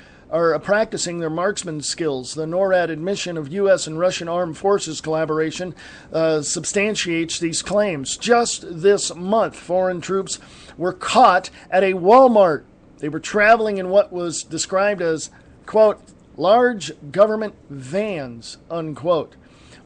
marksman skills. The NORAD admission of U.S. and Russian armed forces collaboration substantiates these claims. Just this month, foreign troops were caught at a Walmart. They were traveling in what was described as, quote, large government vans, unquote.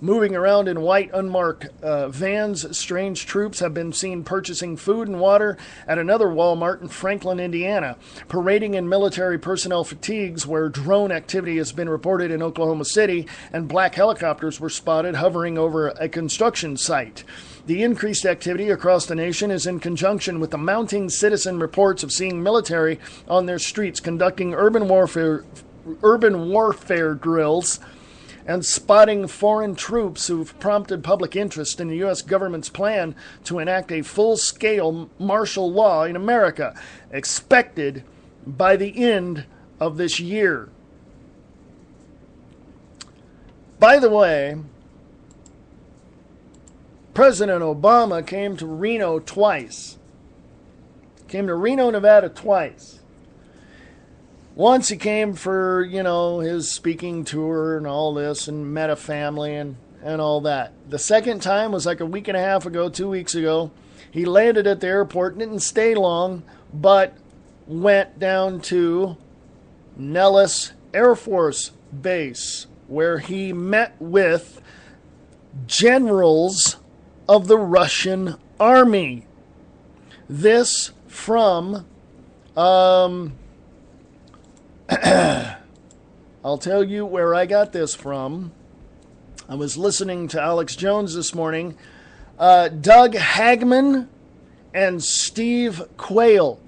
Moving around in white, unmarked vans, strange troops have been seen purchasing food and water at another Walmart in Franklin, Indiana, parading in military personnel fatigues where drone activity has been reported in Oklahoma City, and black helicopters were spotted hovering over a construction site. The increased activity across the nation is in conjunction with the mounting citizen reports of seeing military on their streets conducting urban warfare drills and spotting foreign troops who've prompted public interest in the U.S. government's plan to enact a full-scale martial law in America, expected by the end of this year. By the way, President Obama came to Reno twice. Came to Reno, Nevada twice. Once he came for, his speaking tour and all this and met a family and all that. The second time was like a week and a half ago, 2 weeks ago. He landed at the airport, didn't stay long, but went down to Nellis Air Force Base, where he met with generals of the Russian army. This from... I'll tell you where I got this from. I was listening to Alex Jones this morning. Doug Hagman and Steve Quayle.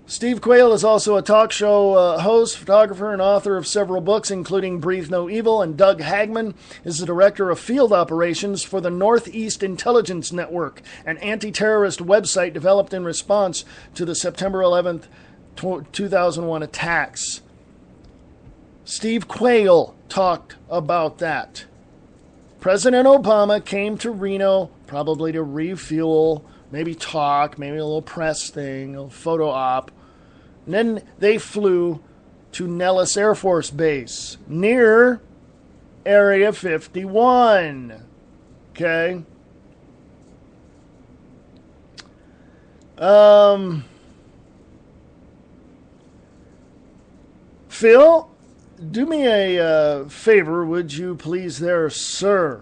Steve Quayle is also a talk show host, photographer, and author of several books, including Breathe No Evil. And Doug Hagman is the director of field operations for the Northeast Intelligence Network, an anti-terrorist website developed in response to the September 11th 2001 attacks. Steve Quayle talked about that. President Obama came to Reno probably to refuel, maybe talk, maybe a little press thing, a photo op. And then they flew to Nellis Air Force Base near Area 51. Okay. Phil, do me a favor, would you please there, sir?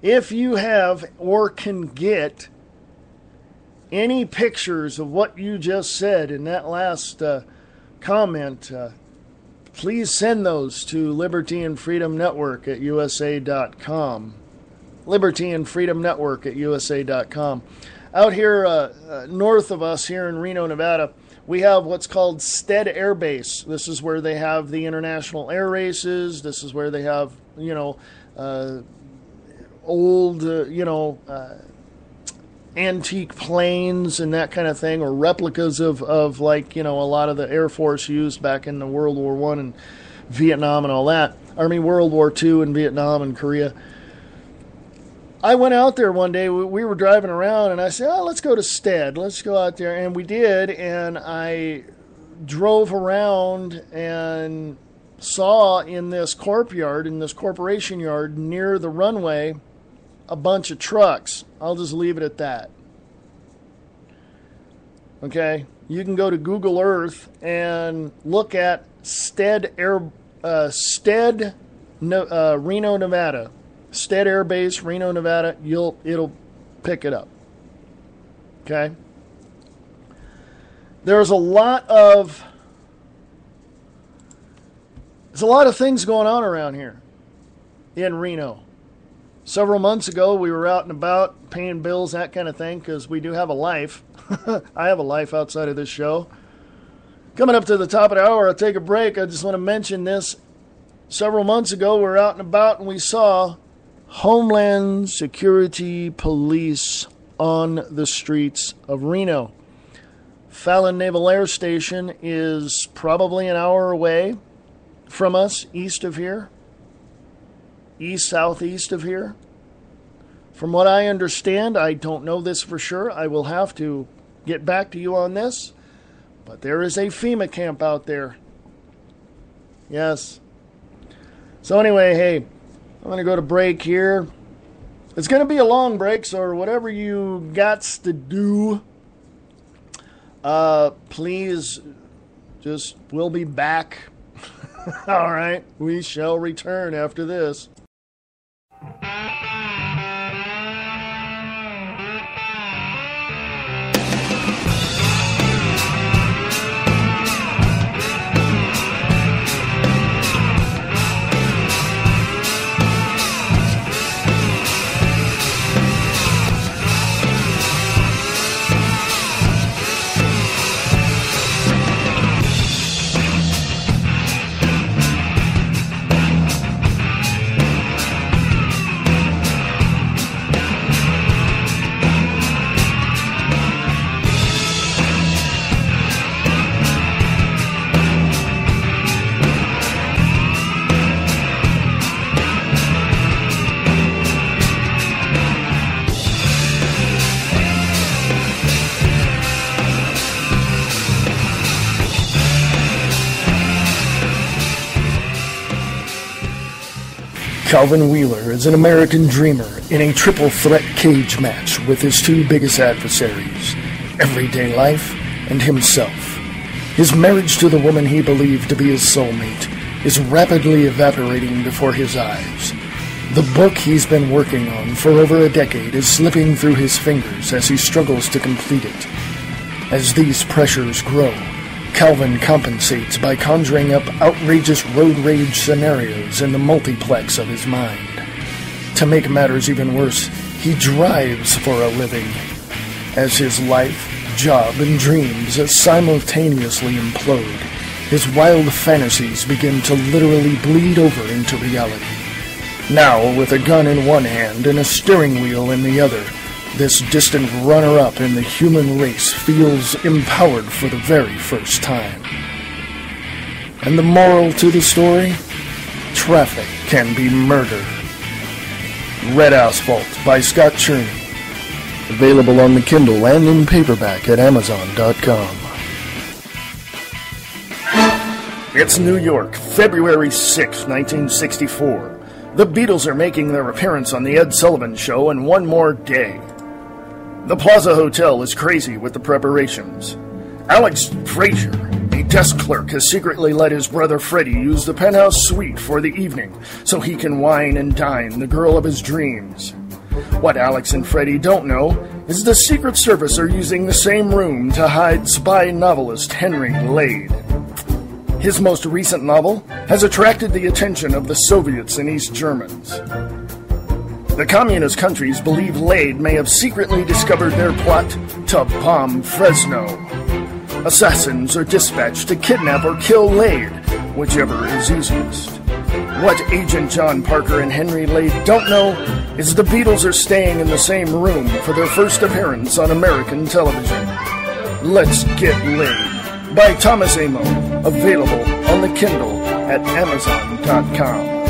If you have or can get any pictures of what you just said in that last comment, please send those to Liberty and Freedom Network at USA.com. Liberty and Freedom Network at USA.com. Out here north of us here in Reno, Nevada, we have what's called Stead Air Base. This is where they have the international air races. This is where they have, old, antique planes and that kind of thing, or replicas of like, a lot of the Air Force used back in the World War I and Vietnam and all that. World War II and Vietnam and Korea. I went out there one day, we were driving around, and I said, let's go to Stead. Let's go out there. And we did, and I drove around and saw in this corp yard, in this corporation yard near the runway, a bunch of trucks. I'll just leave it at that. Okay? You can go to Google Earth and look at Reno, Nevada. Stead Air Base, Reno, Nevada. It'll pick it up. Okay? There's a lot of things going on around here in Reno. Several months ago, we were out and about paying bills, that kind of thing, because we do have a life. I have a life outside of this show. Coming up to the top of the hour, I'll take a break. I just want to mention this. Several months ago, we were out and about, and we saw Homeland Security Police on the streets of Reno. Fallon Naval Air Station is probably an hour away from us, east of here. Southeast of here. From what I understand, I don't know this for sure. I will have to get back to you on this. But there is a FEMA camp out there. Yes. So anyway, hey, I'm going to go to break here. It's going to be a long break, so whatever you gots to do, please just, we'll be back. All right, we shall return after this. Calvin Wheeler is an American dreamer in a triple threat cage match with his two biggest adversaries, everyday life and himself. His marriage to the woman he believed to be his soulmate is rapidly evaporating before his eyes. The book he's been working on for over a decade is slipping through his fingers as he struggles to complete it. As these pressures grow, Calvin compensates by conjuring up outrageous road rage scenarios in the multiplex of his mind. To make matters even worse, he drives for a living. As his life, job, and dreams simultaneously implode, his wild fantasies begin to literally bleed over into reality. Now, with a gun in one hand and a steering wheel in the other, this distant runner-up in the human race feels empowered for the very first time. And the moral to the story? Traffic can be murder. Red Asphalt by Scott Cherney. Available on the Kindle and in paperback at Amazon.com. It's New York, February 6, 1964. The Beatles are making their appearance on The Ed Sullivan Show in one more day. The Plaza Hotel is crazy with the preparations. Alex Frazier, a desk clerk, has secretly let his brother Freddie use the penthouse suite for the evening so he can wine and dine the girl of his dreams. What Alex and Freddie don't know is the Secret Service are using the same room to hide spy novelist Henry Lade. His most recent novel has attracted the attention of the Soviets and East Germans. The communist countries believe Lade may have secretly discovered their plot to bomb Fresno. Assassins are dispatched to kidnap or kill Lade, whichever is easiest. What Agent John Parker and Henry Lade don't know is the Beatles are staying in the same room for their first appearance on American television. Let's Get Laid by Thomas Amo, available on the Kindle at Amazon.com.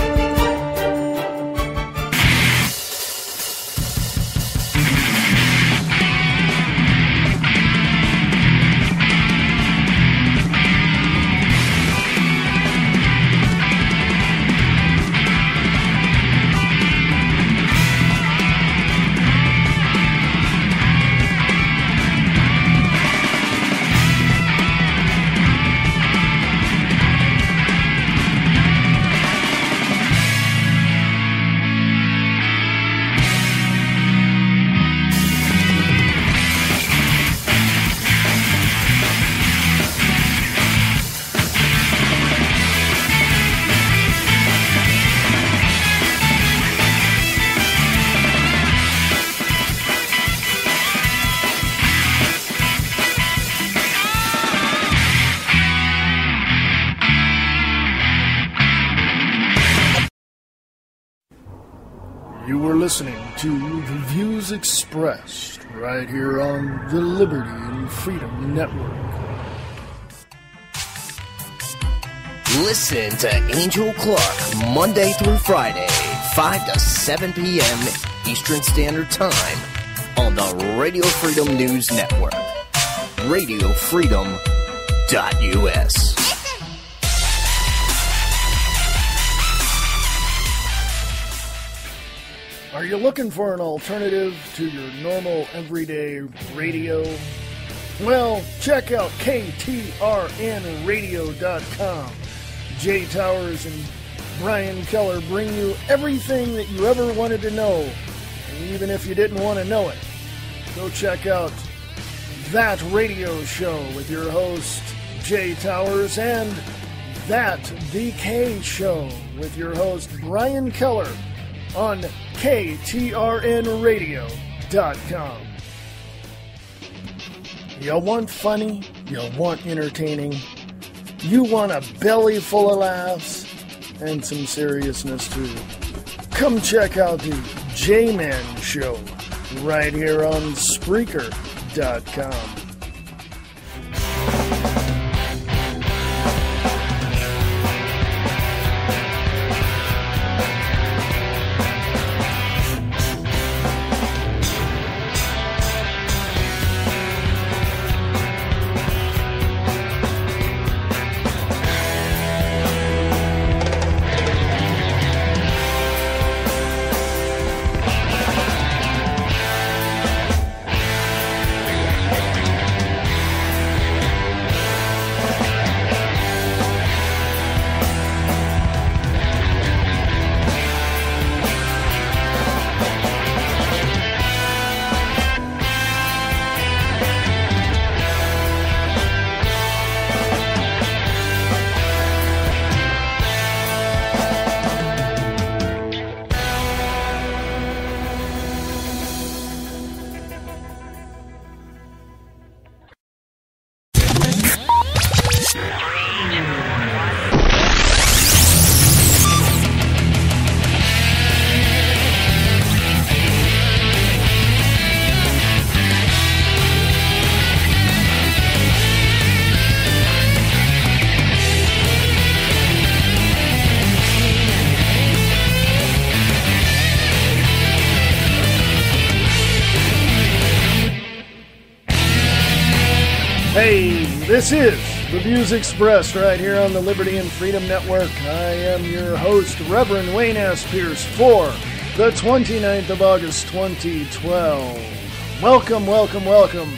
You were listening to the views expressed right here on the Liberty and Freedom Network. Listen to Angel Clark Monday through Friday, 5 to 7 p.m. Eastern Standard Time on the Radio Freedom News Network. RadioFreedom.us. Are you looking for an alternative to your normal everyday radio? Well, check out KTRNradio.com. Jay Towers and Brian Keller bring you everything that you ever wanted to know, and even if you didn't want to know it. Go check out That Radio Show with your host, Jay Towers, and That DK Show with your host, Brian Keller, on KTRNradio.com. You want funny? You want entertaining? You want a belly full of laughs? And some seriousness too. Come check out the J-Man Show right here on Spreaker.com. Hey, this is the views expressed right here on the Liberty and Freedom Network. I am your host, Reverend Wayne S. Pierce, for the 29th of August, 2012. Welcome, welcome, welcome.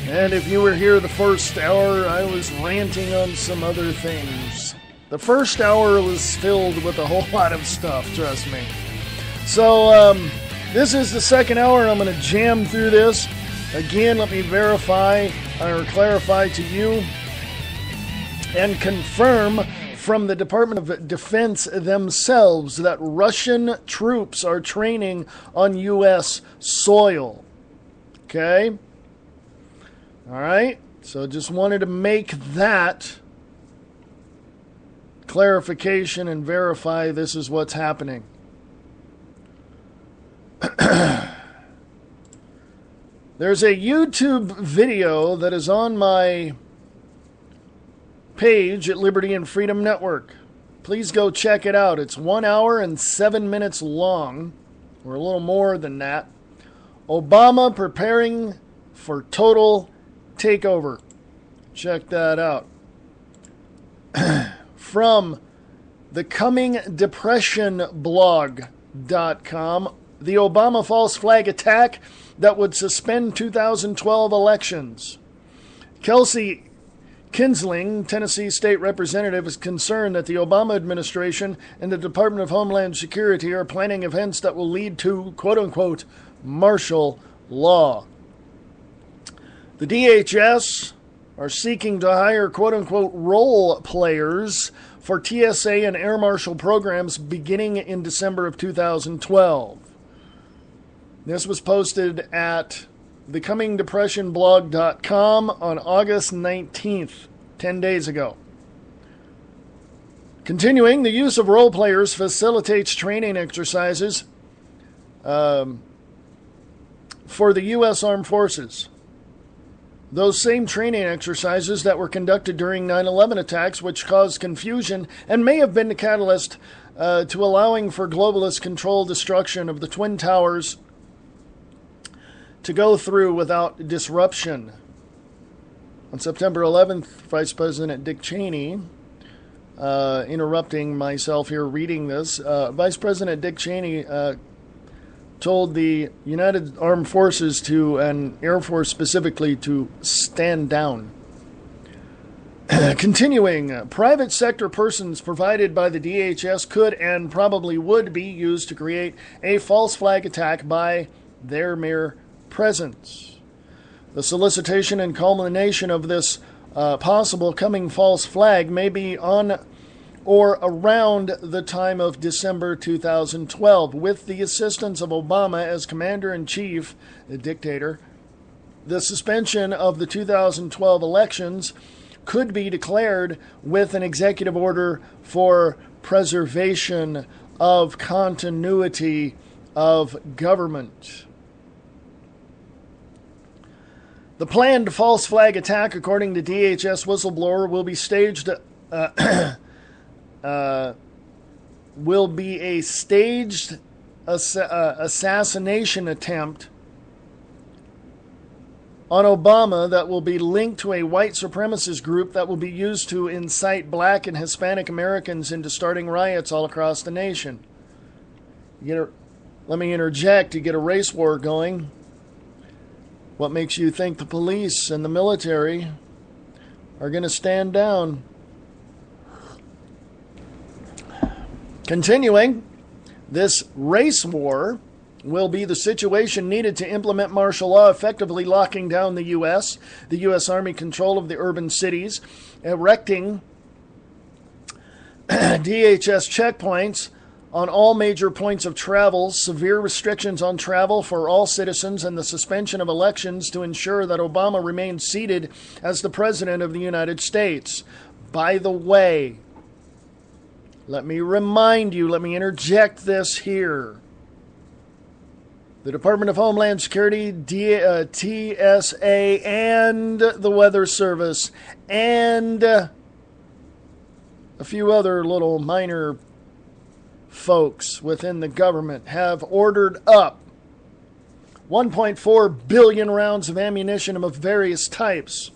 And if you were here the first hour, I was ranting on some other things. The first hour was filled with a whole lot of stuff, trust me. So, this is the second hour. I'm going to jam through this. Again, let me verify or clarify to you and confirm from the Department of Defense themselves that Russian troops are training on U.S. soil. Okay? All right? So just wanted to make that clarification and verify this is what's happening. There's a YouTube video that is on my page at Liberty and Freedom Network. Please go check it out. It's 1 hour and 7 minutes long, or a little more than that. Obama preparing for total takeover. Check that out. From the comingdepressionblog.com, the Obama false flag attack that would suspend 2012 elections. Kelsey Kinsling, Tennessee State Representative, is concerned that the Obama administration and the Department of Homeland Security are planning events that will lead to, quote-unquote, martial law. The DHS are seeking to hire, quote-unquote, role players for TSA and Air Marshal programs beginning in December of 2012. This was posted at thecomingdepressionblog.com on August 19th, 10 days ago. Continuing, the use of role players facilitates training exercises for the U.S. Armed Forces. Those same training exercises that were conducted during 9/11 attacks, which caused confusion and may have been the catalyst to allowing for globalist control destruction of the Twin Towers to go through without disruption. On September 11th, Vice President Dick Cheney, interrupting myself here reading this, Vice President Dick Cheney told the United Armed Forces and Air Force specifically to stand down. Continuing, private sector persons provided by the DHS could and probably would be used to create a false flag attack by their mere presence. The solicitation and culmination of this possible coming false flag may be on or around the time of December 2012, with the assistance of Obama as commander-in-chief, the dictator. The suspension of the 2012 elections could be declared with an executive order for preservation of continuity of government. The planned false flag attack, according to DHS whistleblower, will be a staged assassination attempt on Obama that will be linked to a white supremacist group that will be used to incite black and Hispanic Americans into starting riots all across the nation. Let me interject, you get a race war going. What makes you think the police and the military are going to stand down? Continuing, this race war will be the situation needed to implement martial law, effectively locking down the U.S. Army control of the urban cities, erecting DHS checkpoints on all major points of travel, severe restrictions on travel for all citizens, and the suspension of elections to ensure that Obama remains seated as the President of the United States. By the way, let me interject this here. The Department of Homeland Security, TSA, and the Weather Service, and a few other little minor folks within the government have ordered up 1.4 billion rounds of ammunition of various types,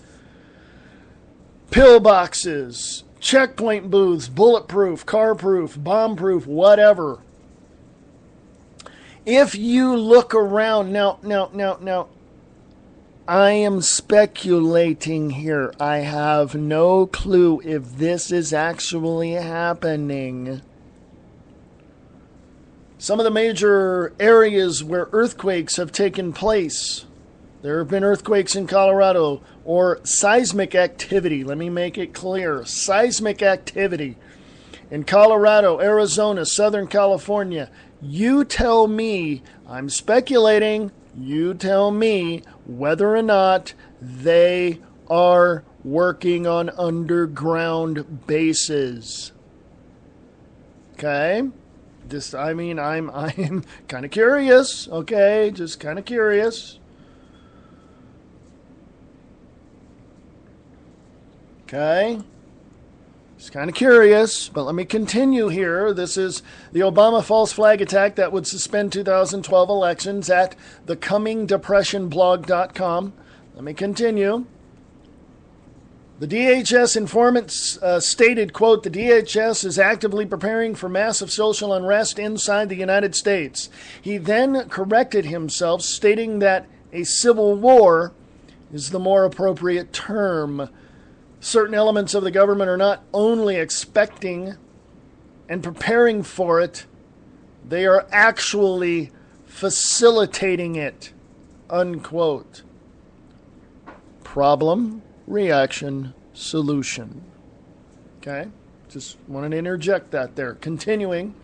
pillboxes, checkpoint booths, bulletproof, carproof, bombproof, whatever. If you look around, now, I am speculating here. I have no clue if this is actually happening. Some of the major areas where earthquakes have taken place, there have been earthquakes in Colorado, or seismic activity. Let me make it clear. Seismic activity in Colorado, Arizona, Southern California. You tell me, I'm speculating, you tell me whether or not they are working on underground bases. Okay? I'm kind of curious, okay? Just kind of curious. Okay? Just kind of curious, but let me continue here. This is the Obama false flag attack that would suspend 2012 elections at thecomingdepressionblog.com. Let me continue. The DHS informants stated, quote, the DHS is actively preparing for massive social unrest inside the United States. He then corrected himself, stating that a civil war is the more appropriate term. Certain elements of the government are not only expecting and preparing for it, they are actually facilitating it, unquote. Problem, reaction, solution. Okay? Just wanted to interject that there. Continuing,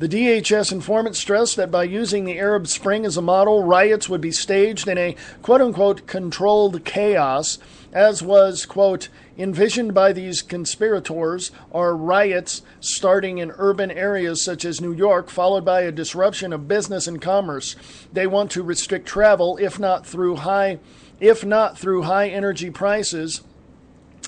The DHS informant stressed that by using the Arab Spring as a model, riots would be staged in a quote-unquote controlled chaos, as was, quote, envisioned by these conspirators are riots starting in urban areas such as New York, followed by a disruption of business and commerce. They want to restrict travel, if not through high energy prices,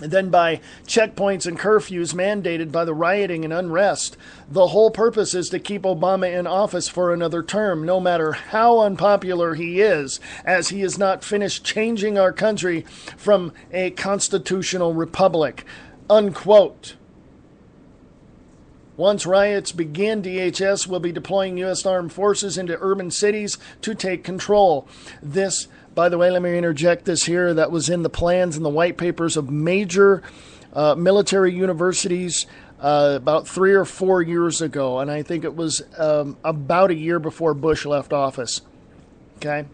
then by checkpoints and curfews mandated by the rioting and unrest. The whole purpose is to keep Obama in office for another term, no matter how unpopular he is, as he is not finished changing our country from a constitutional republic. Unquote. Once riots begin, DHS will be deploying U.S. Armed Forces into urban cities to take control. This, by the way, let me interject this here. That was in the plans and the white papers of major military universities about 3 or 4 years ago. And I think it was about a year before Bush left office. Okay?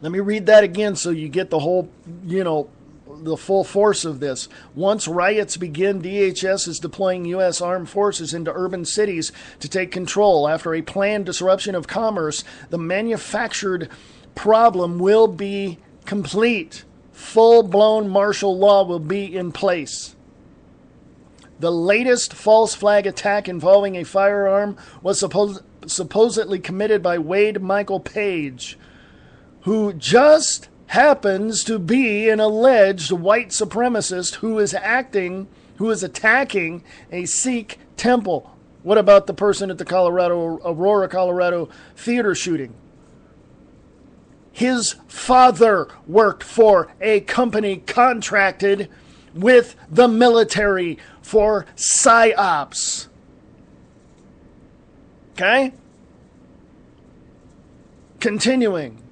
Let me read that again so you get the whole, the full force of this. Once riots begin, DHS is deploying U.S. Armed Forces into urban cities to take control. After a planned disruption of commerce, the manufactured problem will be complete. Full-blown martial law will be in place. The latest false flag attack involving a firearm was supposedly committed by Wade Michael Page, who just happens to be an alleged white supremacist who is attacking a Sikh temple. What about the person at the Aurora, Colorado theater shooting? His father worked for a company contracted with the military for PSYOPs. Okay? Continuing.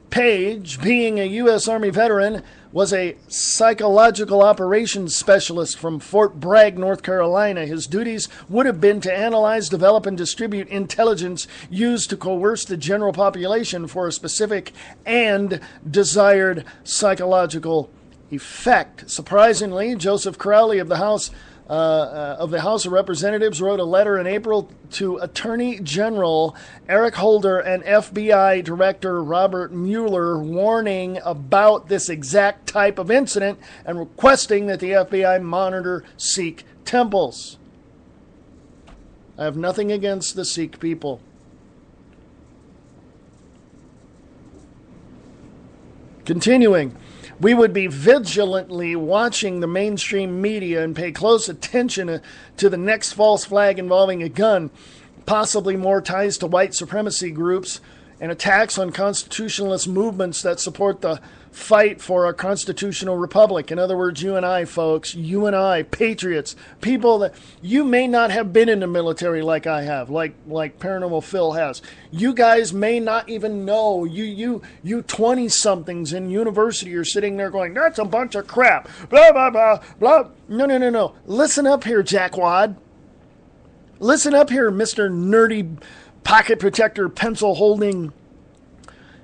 Page, being a U.S. Army veteran, was a psychological operations specialist from Fort Bragg, North Carolina. His duties would have been to analyze, develop, and distribute intelligence used to coerce the general population for a specific and desired psychological effect. Surprisingly, Joseph Crowley of the House of Representatives wrote a letter in April to Attorney General Eric Holder and FBI Director Robert Mueller warning about this exact type of incident and requesting that the FBI monitor Sikh temples. I have nothing against the Sikh people. Continuing. We would be vigilantly watching the mainstream media and pay close attention to the next false flag involving a gun, possibly more ties to white supremacy groups, and attacks on constitutionalist movements that support the fight for our constitutional republic. In other words, you and I, folks, you and I, patriots, people that you may not have been in the military like I have, like Paranormal Phil has. You guys may not even know. You 20-somethings in university are sitting there going, that's a bunch of crap, blah, blah, blah, blah. No. Listen up here, Jackwad. Listen up here, Mr. Nerdy Pocket Protector, pencil-holding,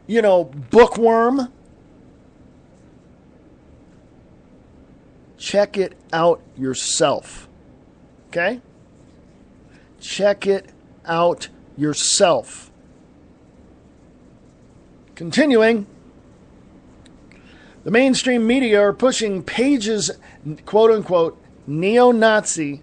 bookworm. Check it out yourself. Okay? Check it out yourself. Continuing, the mainstream media are pushing Page's quote-unquote neo-Nazi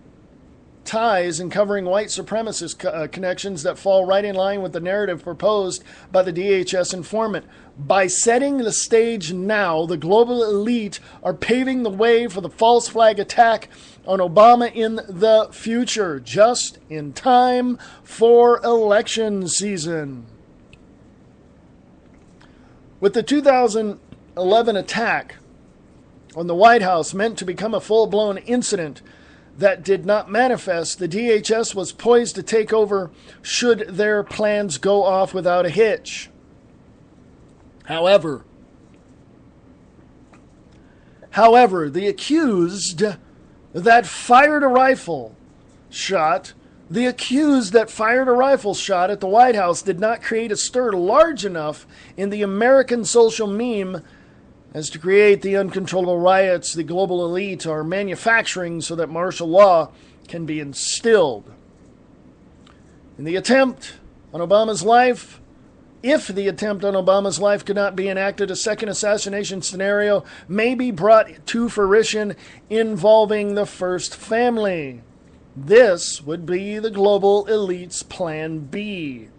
ties and covering white supremacist connections that fall right in line with the narrative proposed by the DHS informant. By setting the stage now, the global elite are paving the way for the false flag attack on Obama in the future, just in time for election season. With the 2011 attack on the White House meant to become a full-blown incident that did not manifest, the DHS was poised to take over should their plans go off without a hitch. However, the accused that fired a rifle shot at the White House did not create a stir large enough in the American social meme as to create the uncontrollable riots the global elite are manufacturing so that martial law can be instilled. In the attempt on Obama's life, if the attempt on Obama's life could not be enacted, a second assassination scenario may be brought to fruition involving the first family. This would be the global elite's plan B.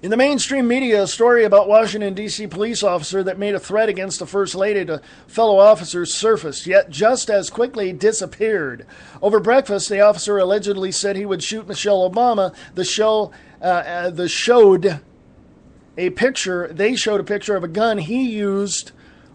In the mainstream media, a story about Washington, D.C. police officer that made a threat against the First Lady to fellow officers surfaced, yet just as quickly disappeared. Over breakfast, the officer allegedly said he would shoot Michelle Obama. They showed a picture of a gun he used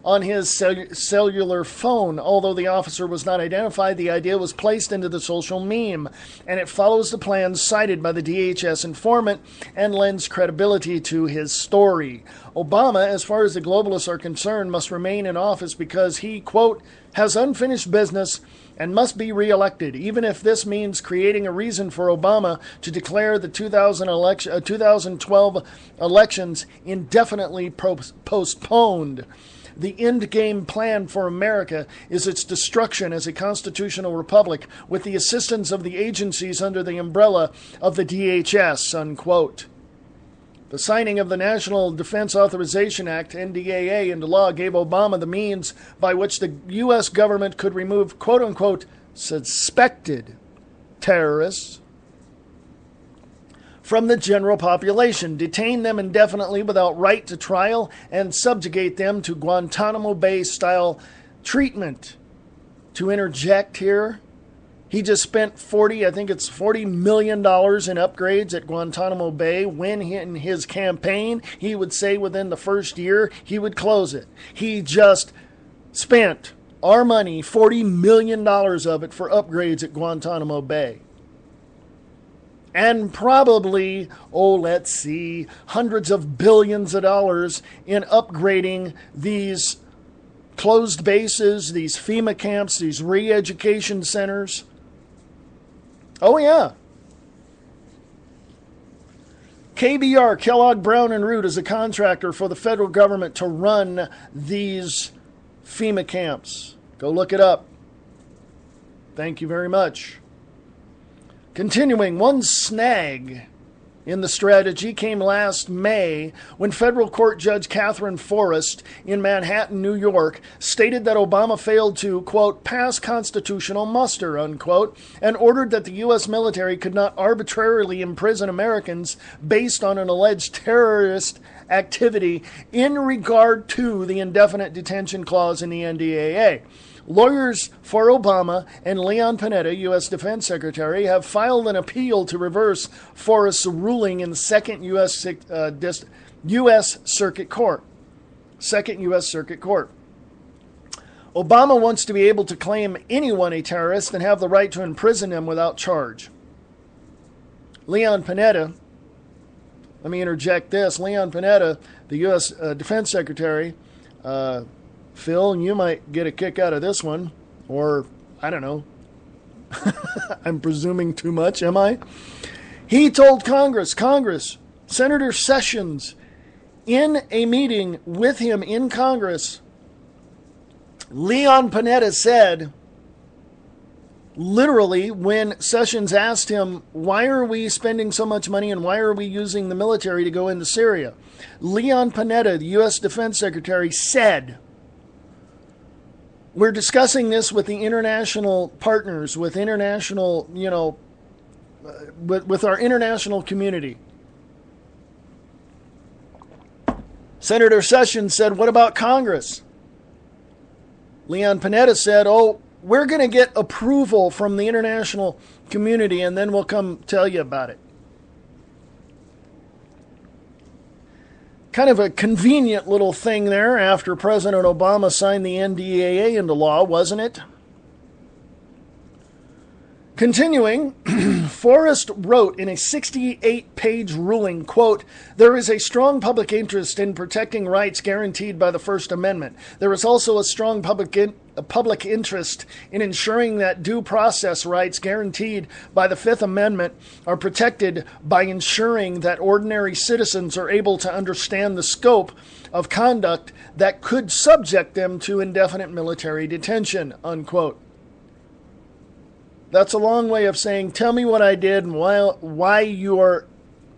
on his cellular phone. Although the officer was not identified, the idea was placed into the social meme, and it follows the plans cited by the DHS informant and lends credibility to his story. Obama, as far as the globalists are concerned, must remain in office because he, quote, has unfinished business and must be reelected, even if this means creating a reason for Obama to declare the 2012 elections indefinitely postponed. The endgame plan for America is its destruction as a constitutional republic with the assistance of the agencies under the umbrella of the DHS, unquote. The signing of the National Defense Authorization Act, NDAA, into law gave Obama the means by which the U.S. government could remove, quote-unquote, suspected terrorists from the general population, detain them indefinitely without right to trial, and subjugate them to Guantanamo Bay-style treatment. To interject here, he just spent $40 million in upgrades at Guantanamo Bay when in his campaign he would say within the first year he would close it. He just spent our money, $40 million of it, for upgrades at Guantanamo Bay. And probably, hundreds of billions of dollars in upgrading these closed bases, these FEMA camps, these re-education centers. Oh, yeah. KBR, Kellogg, Brown & Root, is a contractor for the federal government to run these FEMA camps. Go look it up. Thank you very much. Continuing, one snag in the strategy came last May when federal court judge Catherine Forrest in Manhattan, New York, stated that Obama failed to, quote, pass constitutional muster, unquote, and ordered that the U.S. military could not arbitrarily imprison Americans based on an alleged terrorist activity in regard to the indefinite detention clause in the NDAA. Lawyers for Obama and Leon Panetta, U.S. Defense Secretary, have filed an appeal to reverse Forrest's ruling in the Second U.S. Circuit Court. Second U.S. Circuit Court. Obama wants to be able to claim anyone a terrorist and have the right to imprison them without charge. Leon Panetta, let me interject this. Leon Panetta, the U.S. Defense Secretary, Phil, you might get a kick out of this one, or I don't know. I'm presuming too much, am I? He told Congress, Senator Sessions, in a meeting with him in Congress, Leon Panetta said, literally, when Sessions asked him, why are we spending so much money and why are we using the military to go into Syria? Leon Panetta, the U.S. Defense Secretary, said, we're discussing this with the international partners, with international, with our international community. Senator Sessions said, what about Congress? Leon Panetta said, we're going to get approval from the international community and then we'll come tell you about it. Kind of a convenient little thing there after President Obama signed the NDAA into law, wasn't it? Continuing, Forrest wrote in a 68-page ruling, quote, there is a strong public interest in protecting rights guaranteed by the First Amendment. There is also a strong public interest in ensuring that due process rights guaranteed by the Fifth Amendment are protected by ensuring that ordinary citizens are able to understand the scope of conduct that could subject them to indefinite military detention, unquote. That's a long way of saying, tell me what I did and why you are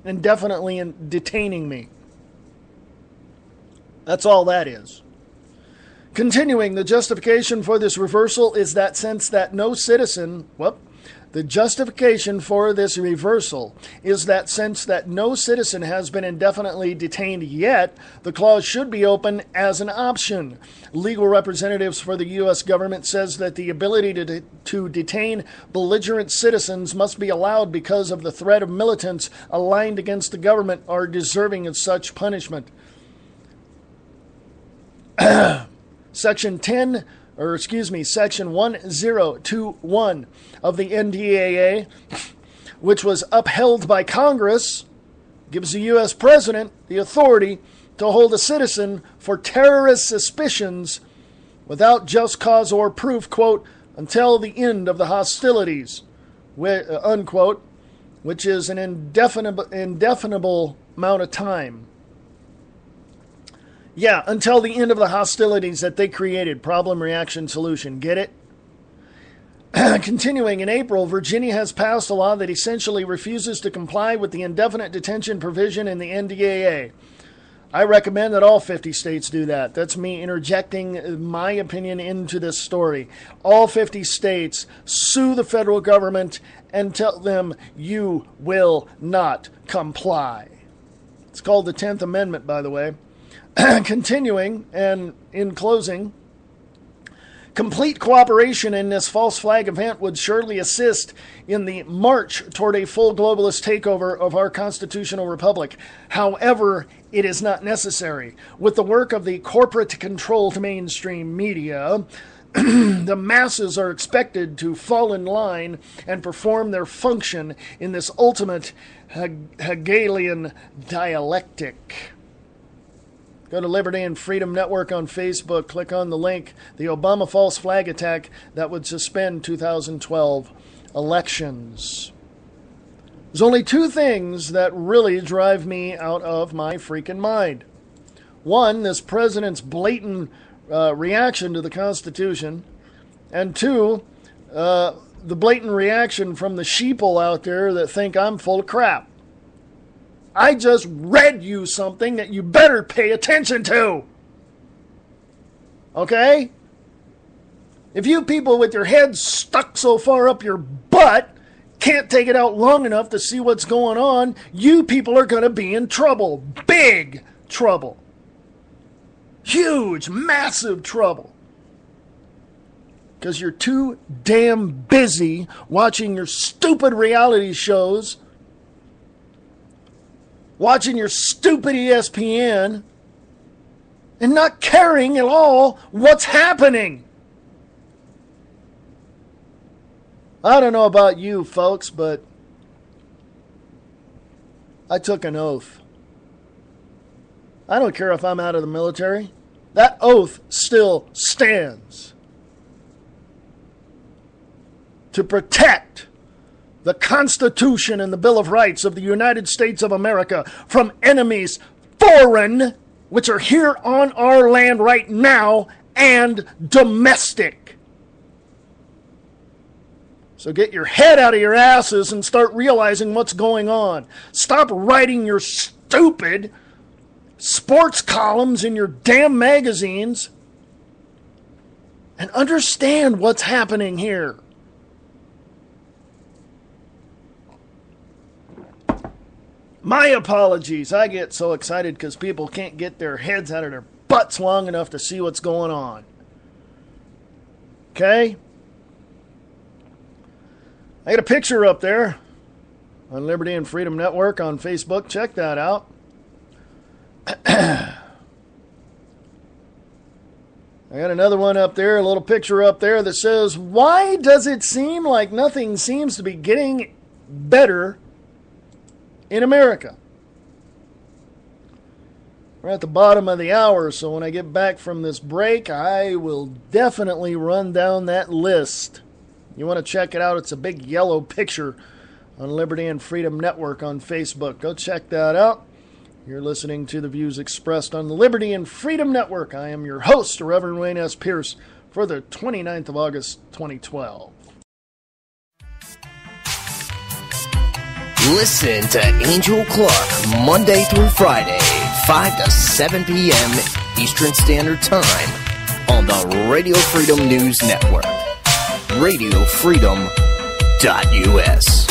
indefinitely detaining me. That's all that is. Continuing, the justification for this reversal is that sense that no citizen, the justification for this reversal is that since that no citizen has been indefinitely detained yet, the clause should be open as an option. Legal representatives for the U.S. government says that the ability to detain belligerent citizens must be allowed because of the threat of militants aligned against the government are deserving of such punishment. Section 1021 of the NDAA, which was upheld by Congress, gives the U.S. President the authority to hold a citizen for terrorist suspicions without just cause or proof, quote, until the end of the hostilities, unquote, which is an indefinable amount of time. Yeah, until the end of the hostilities that they created. Problem, reaction, solution. Get it? Continuing, in April, Virginia has passed a law that essentially refuses to comply with the indefinite detention provision in the NDAA. I recommend that all 50 states do that. That's me interjecting my opinion into this story. All 50 states sue the federal government and tell them you will not comply. It's called the 10th Amendment, by the way. Continuing, and in closing, complete cooperation in this false flag event would surely assist in the march toward a full globalist takeover of our constitutional republic. However, it is not necessary. With the work of the corporate-controlled mainstream media, the masses are expected to fall in line and perform their function in this ultimate Hegelian dialectic. Go to Liberty and Freedom Network on Facebook. Click on the link, the Obama false flag attack that would suspend 2012 elections. There's only two things that really drive me out of my freaking mind. One, this president's blatant reaction to the Constitution. And two, the blatant reaction from the sheeple out there that think I'm full of crap. I just read you something that you better pay attention to. Okay? If you people with your heads stuck so far up your butt can't take it out long enough to see what's going on, you people are going to be in trouble. Big trouble. Huge, massive trouble. Because you're too damn busy watching your stupid reality shows, watching your stupid ESPN, and not caring at all what's happening. I don't know about you folks, but I took an oath. I don't care if I'm out of the military. That oath still stands. To protect the Constitution and the Bill of Rights of the United States of America from enemies foreign, which are here on our land right now, and domestic. So get your head out of your asses and start realizing what's going on. Stop writing your stupid sports columns in your damn magazines and understand what's happening here. My apologies. I get so excited because people can't get their heads out of their butts long enough to see what's going on. Okay? I got a picture up there on Liberty and Freedom Network on Facebook. Check that out. I got another one up there, a little picture up there that says, why does it seem like nothing seems to be getting better in America? We're at the bottom of the hour, so when I get back from this break, I will definitely run down that list. You want to check it out? It's a big yellow picture on Liberty and Freedom Network on Facebook. Go check that out. You're listening to the views expressed on the Liberty and Freedom Network. I am your host, Reverend Wayne S. Pierce, for the 29th of August, 2012. Listen to Angel Clark Monday through Friday, 5 to 7 p.m. Eastern Standard Time on the Radio Freedom News Network. RadioFreedom.us.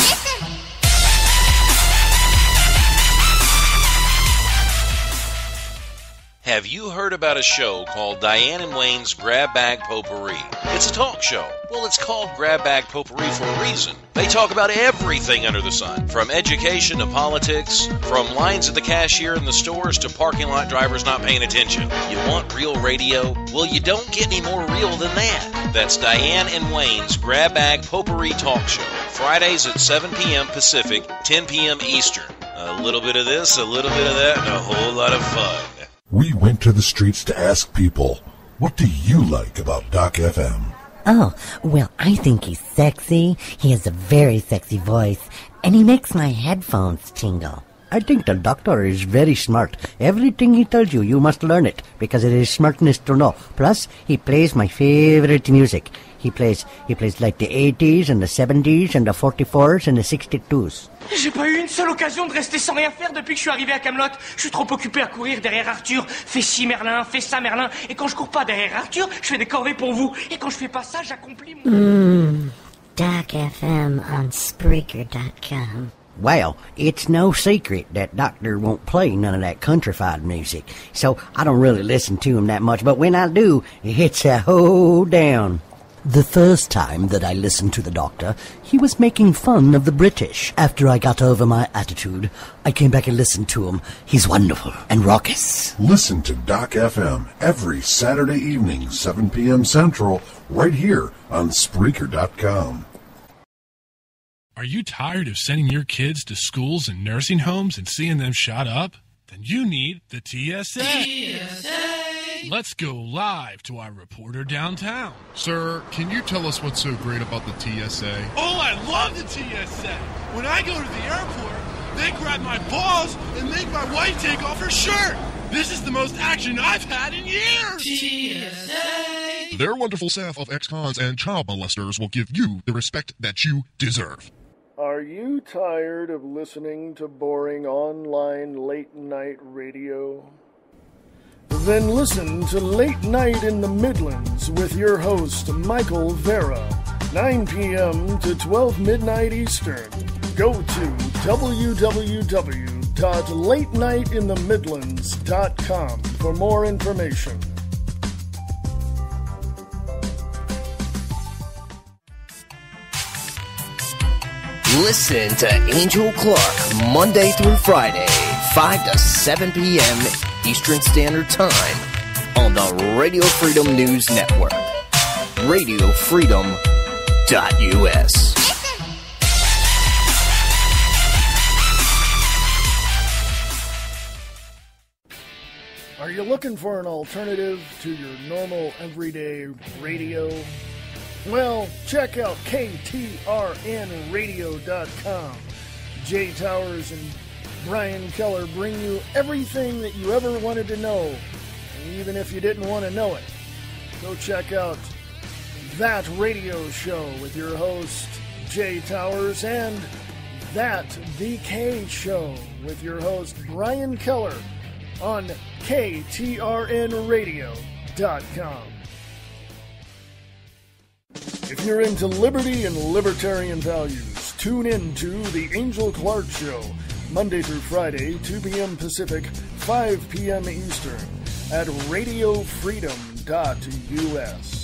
Have you heard about a show called Diane and Wayne's Grab Bag Potpourri? It's a talk show. Well, it's called Grab Bag Potpourri for a reason. They talk about everything under the sun, from education to politics, from lines at the cashier in the stores to parking lot drivers not paying attention. You want real radio? Well, you don't get any more real than that. That's Diane and Wayne's Grab Bag Potpourri talk show. Fridays at 7 p.m. Pacific, 10 p.m. Eastern. A little bit of this, a little bit of that, and a whole lot of fun. We went to the streets to ask people, what do you like about Doc FM? Oh, well, I think he's sexy. He has a very sexy voice, and he makes my headphones tingle. I think the doctor is very smart. Everything he tells you, you must learn it, because it is smartness to know. Plus, he plays my favorite music. He plays like the 80s and the 70s and the 44s and the 62s. J'ai pas eu une seule occasion de rester sans rien faire depuis que je suis arrivé à Camelot. Je suis trop occupé à courir derrière Arthur. Fais ci Merlin, fais ça Merlin. Et quand je cours pas derrière Arthur, je fais des corvées pour vous. Et quand je fais pas ça, j'accomplis mon... Doc FM on Spreaker.com. Well, it's no secret that Doctor won't play none of that countrified music, so I don't really listen to him that much, but when I do, it's a hold down. The first time that I listened to the Doctor, he was making fun of the British. After I got over my attitude, I came back and listened to him. He's wonderful and raucous. Listen to Doc FM every Saturday evening, 7 p.m. Central, right here on Spreaker.com. Are you tired of sending your kids to schools and nursing homes and seeing them shot up? Then you need the TSA. Let's go live to our reporter downtown. Sir, can you tell us what's so great about the TSA? Oh, I love the TSA. When I go to the airport, they grab my balls and make my wife take off her shirt. This is the most action I've had in years. TSA. Their wonderful staff of ex-cons and child molesters will give you the respect that you deserve. Are you tired of listening to boring online late-night radio? Then listen to Late Night in the Midlands with your host, Michael Vera, 9 p.m. to 12 midnight Eastern. Go to www.latenightinthe.midlands.com for more information. Listen to Angel Clark Monday through Friday, 5 to 7 p.m. Eastern Standard Time on the Radio Freedom News Network. RadioFreedom.us. Are you looking for an alternative to your normal everyday radio? Well, check out KTRNradio.com. Jay Towers and Brian Keller bring you everything that you ever wanted to know, and even if you didn't want to know it. Go check out That Radio Show with your host, Jay Towers, and That VK Show with your host, Brian Keller, on KTRNradio.com. If you're into liberty and libertarian values, tune in to The Angel Clark Show, Monday through Friday, 2 p.m. Pacific, 5 p.m. Eastern, at RadioFreedom.us.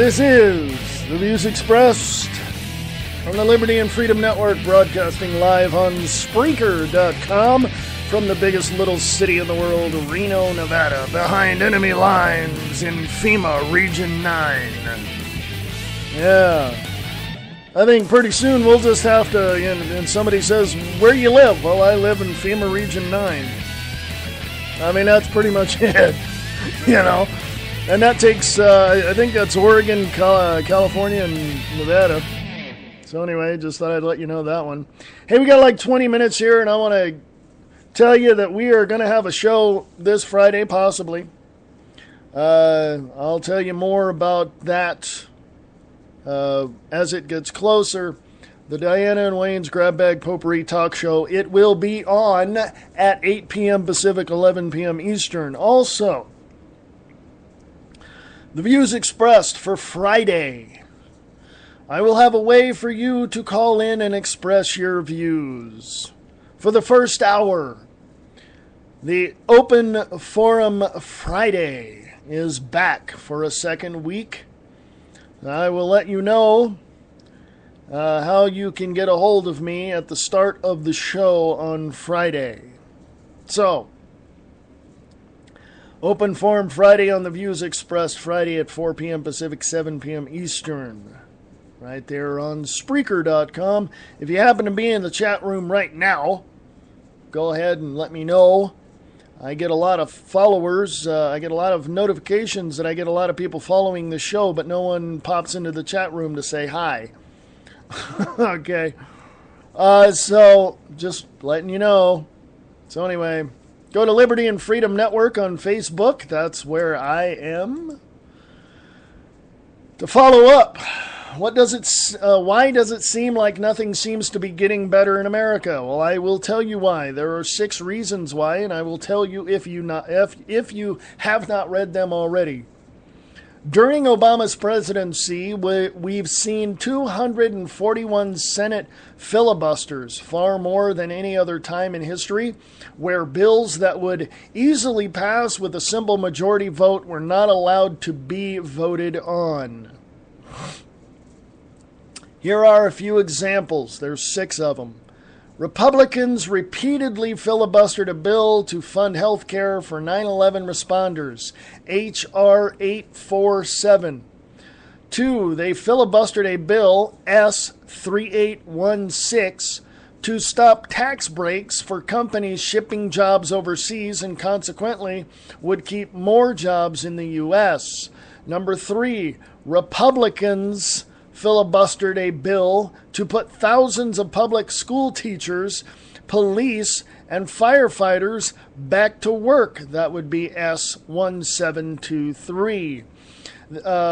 This is the views expressed on the Liberty and Freedom Network, broadcasting live on Spreaker.com from the biggest little city in the world, Reno, Nevada, behind enemy lines in FEMA Region 9. Yeah. I think pretty soon we'll just have to, and somebody says, where you live? Well, I live in FEMA Region 9. I mean, that's pretty much it, And that takes, I think that's Oregon, California, and Nevada. So anyway, just thought I'd let you know that one. Hey, we got like 20 minutes here, and I want to tell you that we are going to have a show this Friday, possibly. I'll tell you more about that as it gets closer. The Diana and Wayne's Grab Bag Potpourri Talk Show. It will be on at 8 p.m. Pacific, 11 p.m. Eastern. Also, the views expressed for Friday. I will have a way for you to call in and express your views. For the first hour, the Open Forum Friday is back for a second week. I will let you know how you can get a hold of me at the start of the show on Friday. So, Open Forum Friday on the Views Expressed Friday at 4 p.m. Pacific, 7 p.m. Eastern. Right there on Spreaker.com. If you happen to be in the chat room right now, go ahead and let me know. I get a lot of followers. I get a lot of notifications that I get a lot of people following the show, but no one pops into the chat room to say hi. Okay. So, just letting you know. So anyway, go to Liberty and Freedom Network on Facebook. That's where I am. To follow up, why does it seem like nothing seems to be getting better in America? Well, I will tell you why. There are 6 reasons why, and I will tell you if you have not read them already. During Obama's presidency, we've seen 241 Senate filibusters, far more than any other time in history, where bills that would easily pass with a simple majority vote were not allowed to be voted on. Here are a few examples. There's 6 of them. Republicans repeatedly filibustered a bill to fund health care for 9/11 responders, H.R. 847. 2, they filibustered a bill, S. 3816, to stop tax breaks for companies shipping jobs overseas and consequently would keep more jobs in the U.S. Number 3, Republicans filibustered a bill to put thousands of public school teachers, police, and firefighters back to work. That would be S1723.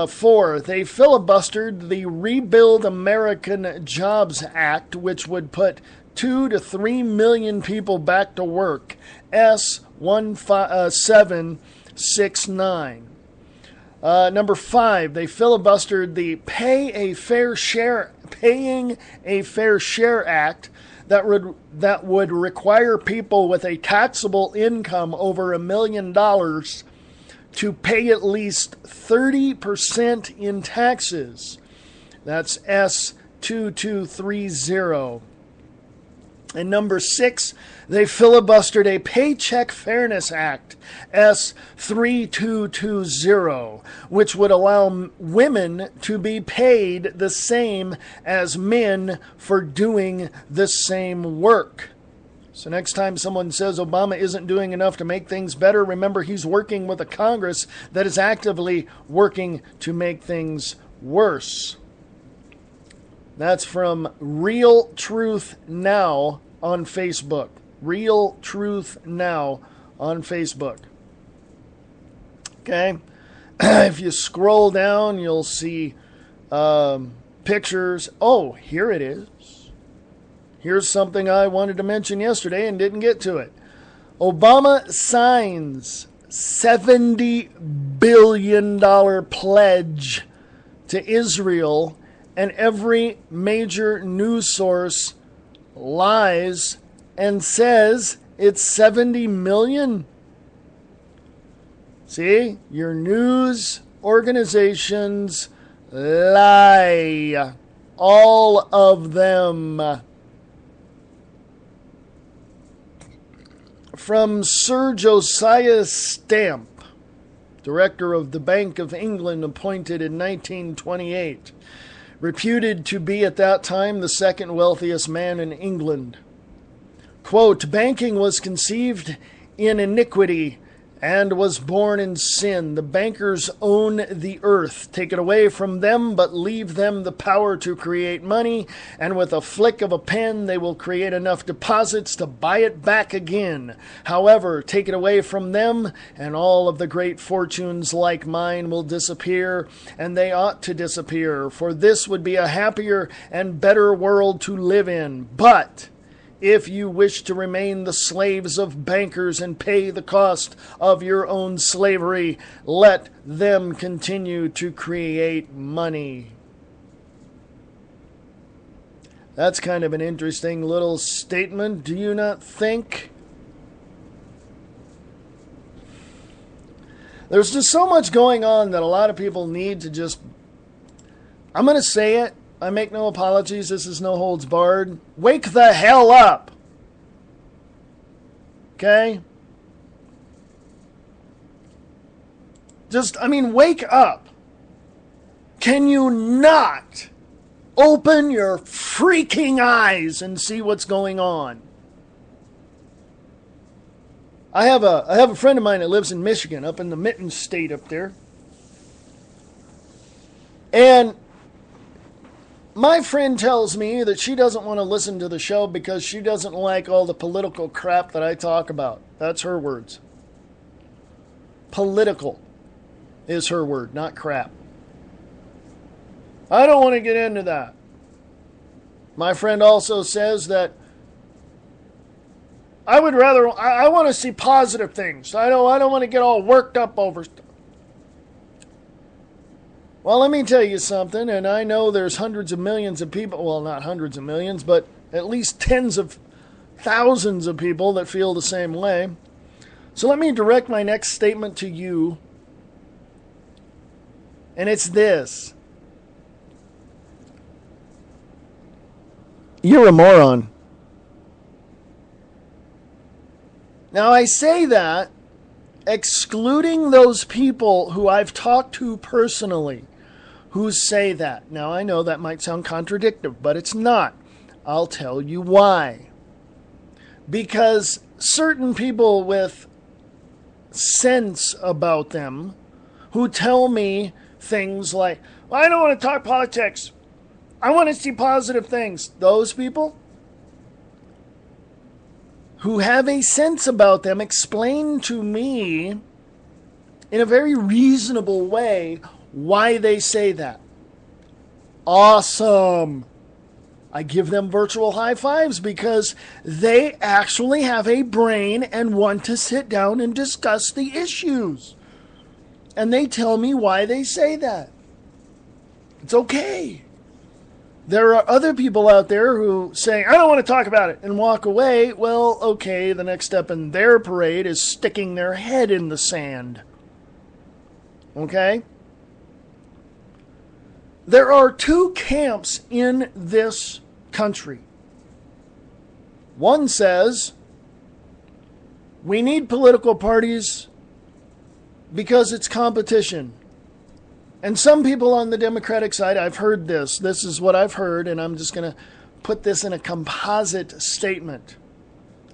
4, they filibustered the Rebuild American Jobs Act, which would put 2 to 3 million people back to work. S1769. Number 5, they filibustered the Paying a Fair Share Act that would require people with a taxable income over $1 million to pay at least 30% in taxes. That's S2230. And number 6, they filibustered a Paycheck Fairness Act, S3220, which would allow women to be paid the same as men for doing the same work. So next time someone says Obama isn't doing enough to make things better, remember he's working with a Congress that is actively working to make things worse. That's from Real Truth Now on Facebook. Real Truth Now on Facebook. Okay? If you scroll down, you'll see pictures. Oh, here it is. Here's something I wanted to mention yesterday and didn't get to it. Obama signs $70 billion pledge to Israel, and every major news source lies and says it's 70 million. See, your news organizations, lie. All of them. From Sir Josiah Stamp, director of the Bank of England, appointed in 1928, reputed to be at that time the second wealthiest man in England. Quote, banking was conceived in iniquity and was born in sin. The bankers own the earth. Take it away from them, but leave them the power to create money, and with a flick of a pen they will create enough deposits to buy it back again. However, take it away from them, and all of the great fortunes like mine will disappear, and they ought to disappear, for this would be a happier and better world to live in. But if you wish to remain the slaves of bankers and pay the cost of your own slavery, let them continue to create money. That's kind of an interesting little statement, do you not think? There's just so much going on that a lot of people need to just... I'm going to say it. I make no apologies. This is no holds barred. Wake the hell up. Okay? Wake up. Can you not open your freaking eyes and see what's going on? I have a friend of mine that lives in Michigan, up in the Mitten State up there. And my friend tells me that she doesn't want to listen to the show because she doesn't like all the political crap that I talk about. That's her words. Political is her word, not crap. I don't want to get into that. My friend also says that I want to see positive things. I don't want to get all worked up over stuff. Well, let me tell you something, and I know there's hundreds of millions of people, well, not hundreds of millions, but at least tens of thousands of people that feel the same way. So let me direct my next statement to you, and it's this. You're a moron. Now, I say that excluding those people who I've talked to personally who say that. Now, I know that might sound contradictory, but it's not. I'll tell you why. Because certain people with sense about them who tell me things like, well, I don't want to talk politics. I want to see positive things. Those people who have a sense about them explain to me in a very reasonable way why they say that. Awesome. I give them virtual high fives because they actually have a brain and want to sit down and discuss the issues. And they tell me why they say that. It's okay. There are other people out there who say, I don't want to talk about it, and walk away. Well, okay, the next step in their parade is sticking their head in the sand. Okay? There are two camps in this country. One says, we need political parties because it's competition. And some people on the Democratic side, I've heard this. This is what I've heard, and I'm just going to put this in a composite statement.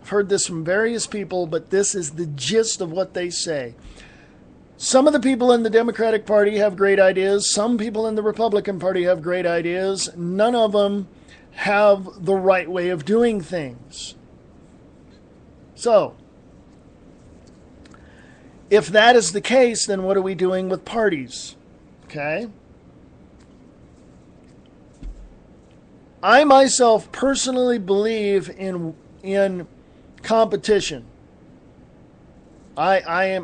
I've heard this from various people, but this is the gist of what they say. Some of the people in the Democratic Party have great ideas. Some people in the Republican Party have great ideas. None of them have the right way of doing things. So, if that is the case, then what are we doing with parties? Okay? I myself personally believe in competition. I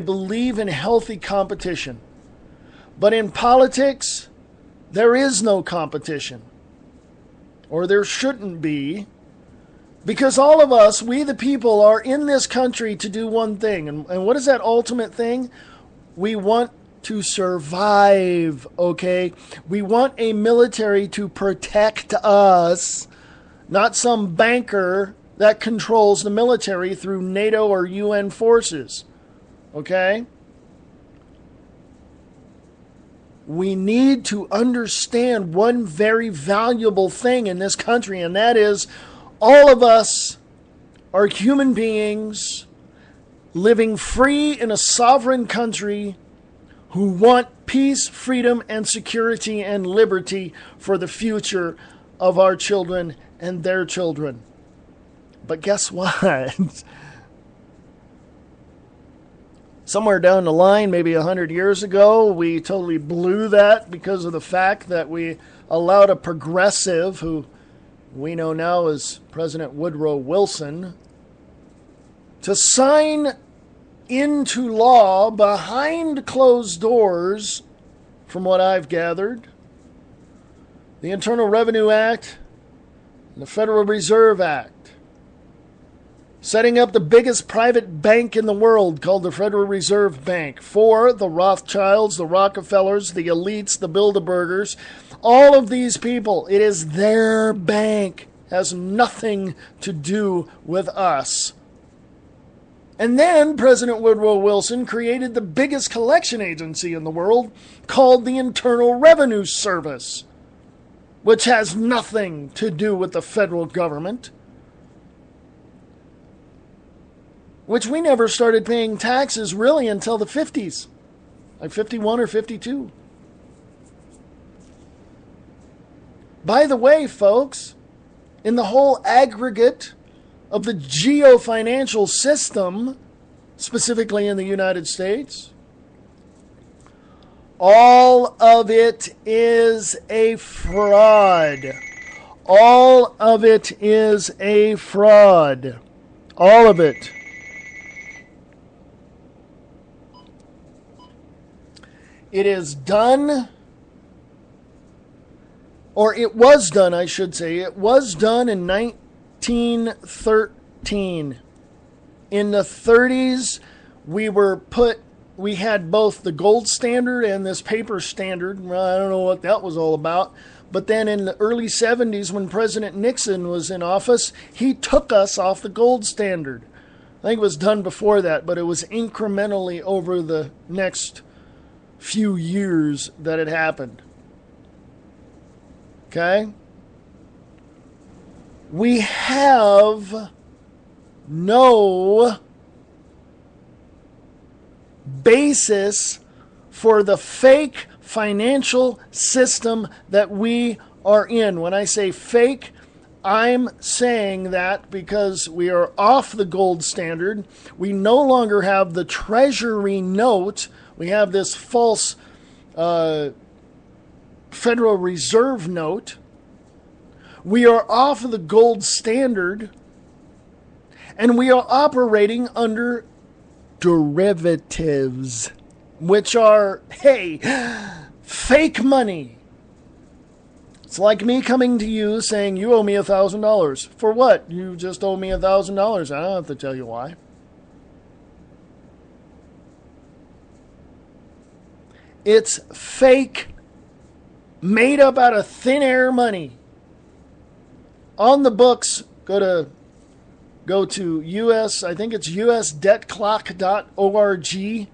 believe in healthy competition. But in politics, there is no competition. Or there shouldn't be. Because all of us, we the people, are in this country to do one thing. And what is that ultimate thing? We want to survive, okay? We want a military to protect us, not some banker that controls the military through NATO or UN forces, okay? We need to understand one very valuable thing in this country, and that is all of us are human beings living free in a sovereign country who want peace, freedom, and security and liberty for the future of our children and their children. But guess what? Somewhere down the line, maybe 100 years ago, we totally blew that because of the fact that we allowed a progressive, who we know now as President Woodrow Wilson, to sign into law behind closed doors, from what I've gathered, the Internal Revenue Act and the Federal Reserve Act, setting up the biggest private bank in the world called the Federal Reserve Bank for the Rothschilds, the Rockefellers, the elites, the Bilderbergers, all of these people. It is their bank. It has nothing to do with us. And then President Woodrow Wilson created the biggest collection agency in the world called the Internal Revenue Service, which has nothing to do with the federal government, which we never started paying taxes really until the 50s, like 51 or 52. By the way, folks, in the whole aggregate of the geofinancial system, specifically in the United States, all of it is a fraud. All of it is a fraud. All of it. It is done, or it was done, I should say. It was done in 1913. In the 30s, we had both the gold standard and this paper standard. Well, I don't know what that was all about. But then in the early 70s, when President Nixon was in office, he took us off the gold standard. I think it was done before that, but it was incrementally over the next few years that it happened. Okay? We have no basis for the fake financial system that we are in. When I say fake, I'm saying that because we are off the gold standard. We no longer have the treasury note. We have this false Federal Reserve note. We are off of the gold standard, and we are operating under derivatives, which are, hey, fake money. It's like me coming to you saying, you owe me $1,000. For what? You just owe me $1,000. I don't have to tell you why. It's fake, made up out of thin air money. On the books, go to US, I think it's usdebtclock.org.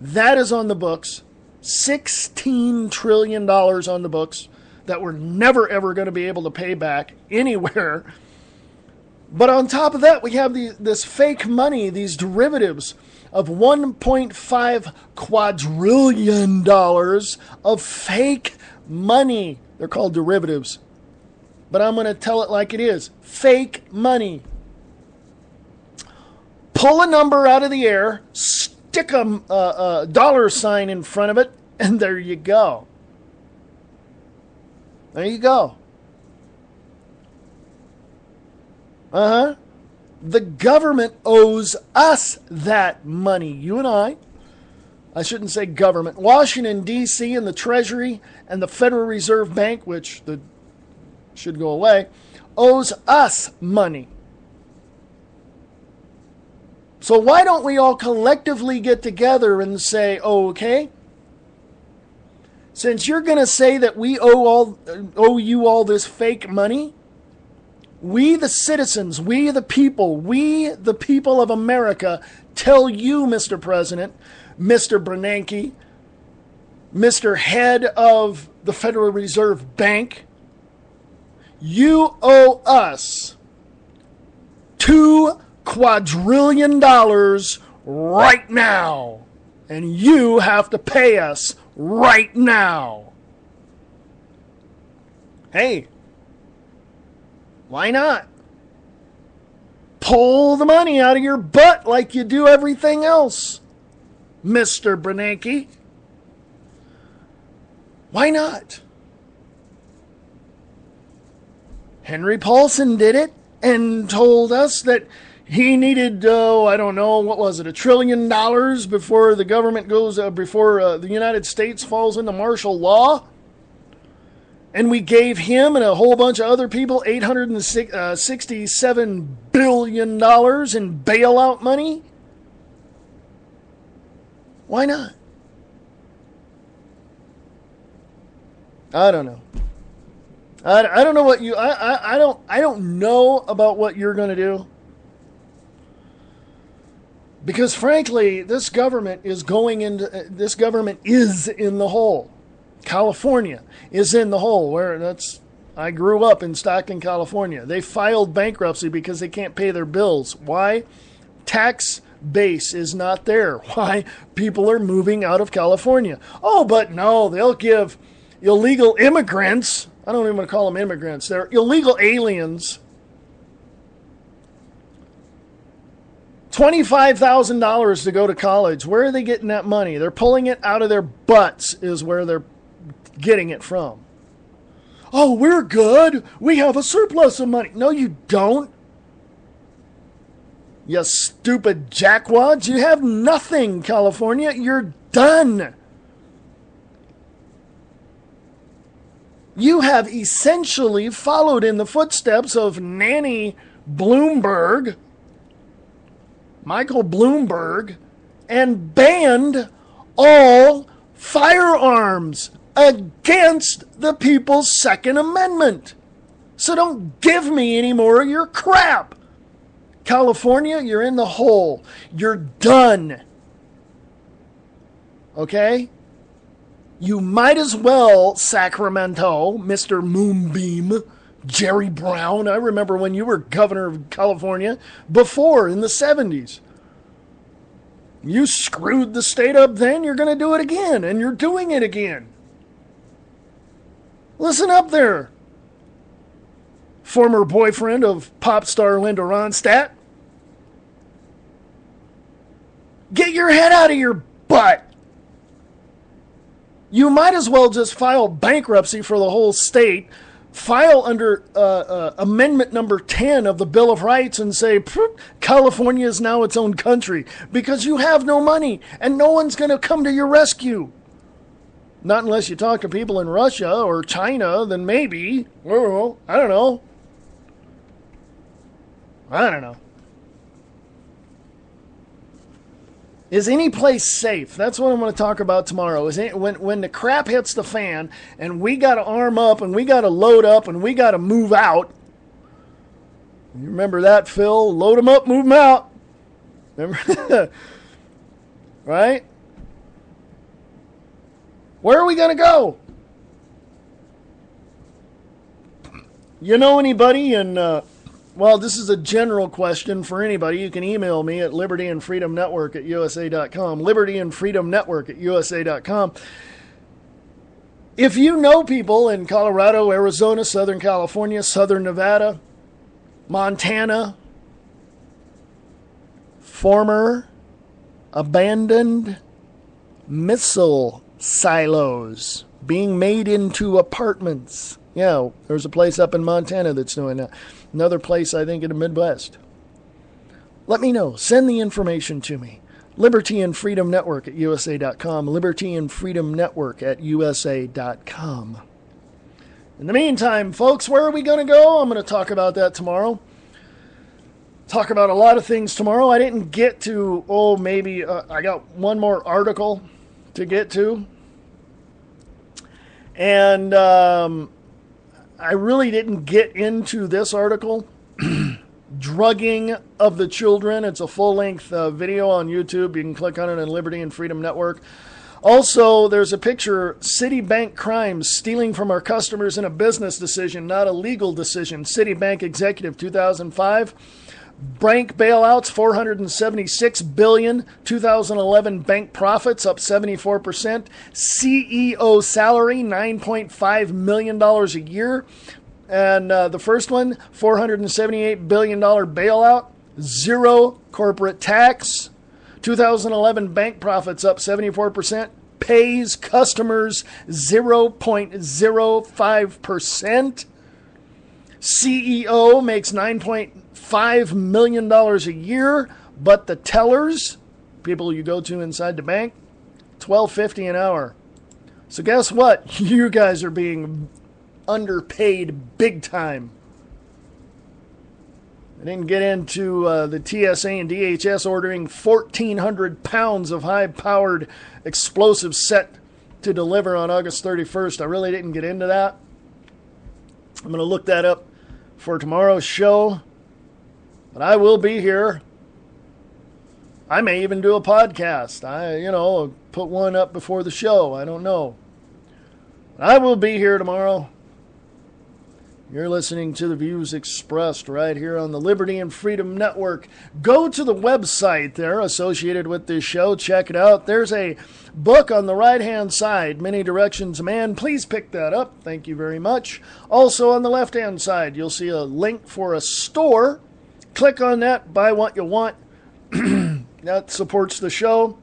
That is on the books. $16 trillion on the books that we're never ever going to be able to pay back anywhere. But on top of that, we have this fake money, these derivatives of $1.5 quadrillion of fake money. They're called derivatives. But I'm going to tell it like it is. Fake money. Pull a number out of the air, stick a dollar sign in front of it, and there you go. There you go. The government owes us that money. You and I shouldn't say government. Washington, D.C. and the Treasury and the Federal Reserve Bank, which should go away, owes us money. So why don't we all collectively get together and say, oh, okay, Since you're going to say that we owe you all this fake money, we the citizens, we the people of America, tell you, Mr. President, Mr. Bernanke, Mr. Head of the Federal Reserve Bank, you owe us $2 quadrillion right now. And you have to pay us right now. Hey, why not? Pull the money out of your butt like you do everything else, Mr. Bernanke. Why not? Henry Paulson did it and told us that he needed, $1 trillion before the government goes, before the United States falls into martial law. And we gave him and a whole bunch of other people $867 billion in bailout money. Why not? I don't know. I don't know what you, I don't know about what you're going to do. Because frankly, this government is in the hole. California is in the hole. I grew up in Stockton, California. They filed bankruptcy because they can't pay their bills. Why? Tax base is not there. Why? People are moving out of California. Oh, but no, they'll give illegal immigrants, I don't even want to call them immigrants, they're illegal aliens, $25,000 to go to college. Where are they getting that money? They're pulling it out of their butts is where they're getting it from. Oh, we're good. We have a surplus of money. No, you don't. You stupid jackwads. You have nothing, California. You're done. You have essentially followed in the footsteps of Nanny Bloomberg, Michael Bloomberg, and banned all firearms against the People's Second Amendment. So don't give me any more of your crap. California, you're in the hole. You're done. Okay? You might as well, Sacramento, Mr. Moonbeam, Jerry Brown. I remember when you were governor of California before in the 70s. You screwed the state up then, you're going to do it again, and you're doing it again. Listen up there, former boyfriend of pop star Linda Ronstadt. Get your head out of your butt. You might as well just file bankruptcy for the whole state, file under amendment number 10 of the Bill of Rights and say, California is now its own country, because you have no money and no one's going to come to your rescue. Not unless you talk to people in Russia or China, then maybe. Well, I don't know. Is any place safe? That's what I'm going to talk about tomorrow. When the crap hits the fan and we got to arm up and we got to load up and we got to move out. You remember that, Phil? Load them up, move them out. Remember? Right? Where are we going to go? You know anybody in... Well, this is a general question for anybody. You can email me at libertyandfreedomnetwork@usa.com. libertyandfreedomnetwork@usa.com. If you know people in Colorado, Arizona, Southern California, Southern Nevada, Montana, former abandoned missile silos being made into apartments. Yeah, there's a place up in Montana that's doing that. Another place, I think, in the Midwest. Let me know. Send the information to me. Liberty and Freedom Network at USA.com. Liberty and Freedom Network at USA.com. In the meantime, folks, where are we going to go? I'm going to talk about that tomorrow. Talk about a lot of things tomorrow. I didn't get to, I got one more article to get to. And I really didn't get into this article. Drugging of the children. It's a full-length video on YouTube. You can click on it on Liberty and Freedom Network. Also, there's a picture, Citibank crimes, stealing from our customers in a business decision, not a legal decision. Citibank executive, 2005. Bank bailouts, $476 billion. 2011 bank profits, up 74%. CEO salary, $9.5 million a year. And the first one, $478 billion bailout, zero corporate tax. 2011 bank profits up 74%, pays customers 0.05%. CEO makes $9.5 million a year, but the tellers, people you go to inside the bank, $12.50 an hour. So guess what? You guys are being underpaid big time. I didn't get into the TSA and DHS ordering 1,400 pounds of high-powered explosives set to deliver on August 31st. I really didn't get into that. I'm going to look that up for tomorrow's show. But I will be here. I may even do a podcast. Put one up before the show. I don't know. But I will be here tomorrow. You're listening to the views expressed right here on the Liberty and Freedom Network. Go to the website there associated with this show. Check it out. There's a book on the right-hand side, Many Directions Man. Please pick that up. Thank you very much. Also on the left-hand side, you'll see a link for a store. Click on that. Buy what you want. That supports the show.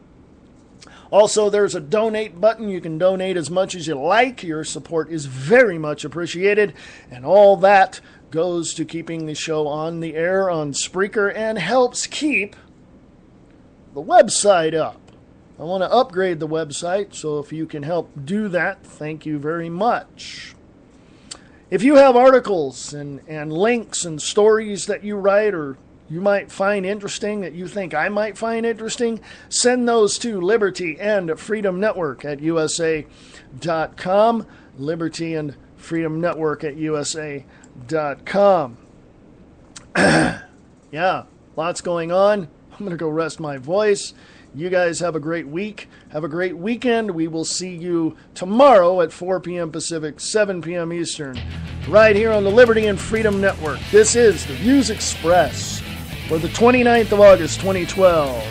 Also, there's a donate button. You can donate as much as you like. Your support is very much appreciated. And all that goes to keeping the show on the air on Spreaker and helps keep the website up. I want to upgrade the website, so if you can help do that, thank you very much. If you have articles and links and stories that you write or you might find interesting, that you think I might find interesting, send those to Liberty and Freedom Network at USA.com. Liberty and Freedom Network at USA.com. Yeah, lots going on. I'm going to go rest my voice. You guys have a great week. Have a great weekend. We will see you tomorrow at 4 p.m. Pacific, 7 p.m. Eastern, right here on the Liberty and Freedom Network. This is the Views Express for the 29th of August, 2012.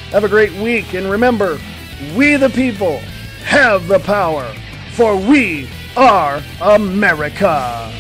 Have a great week, and remember, we the people have the power, for we are America.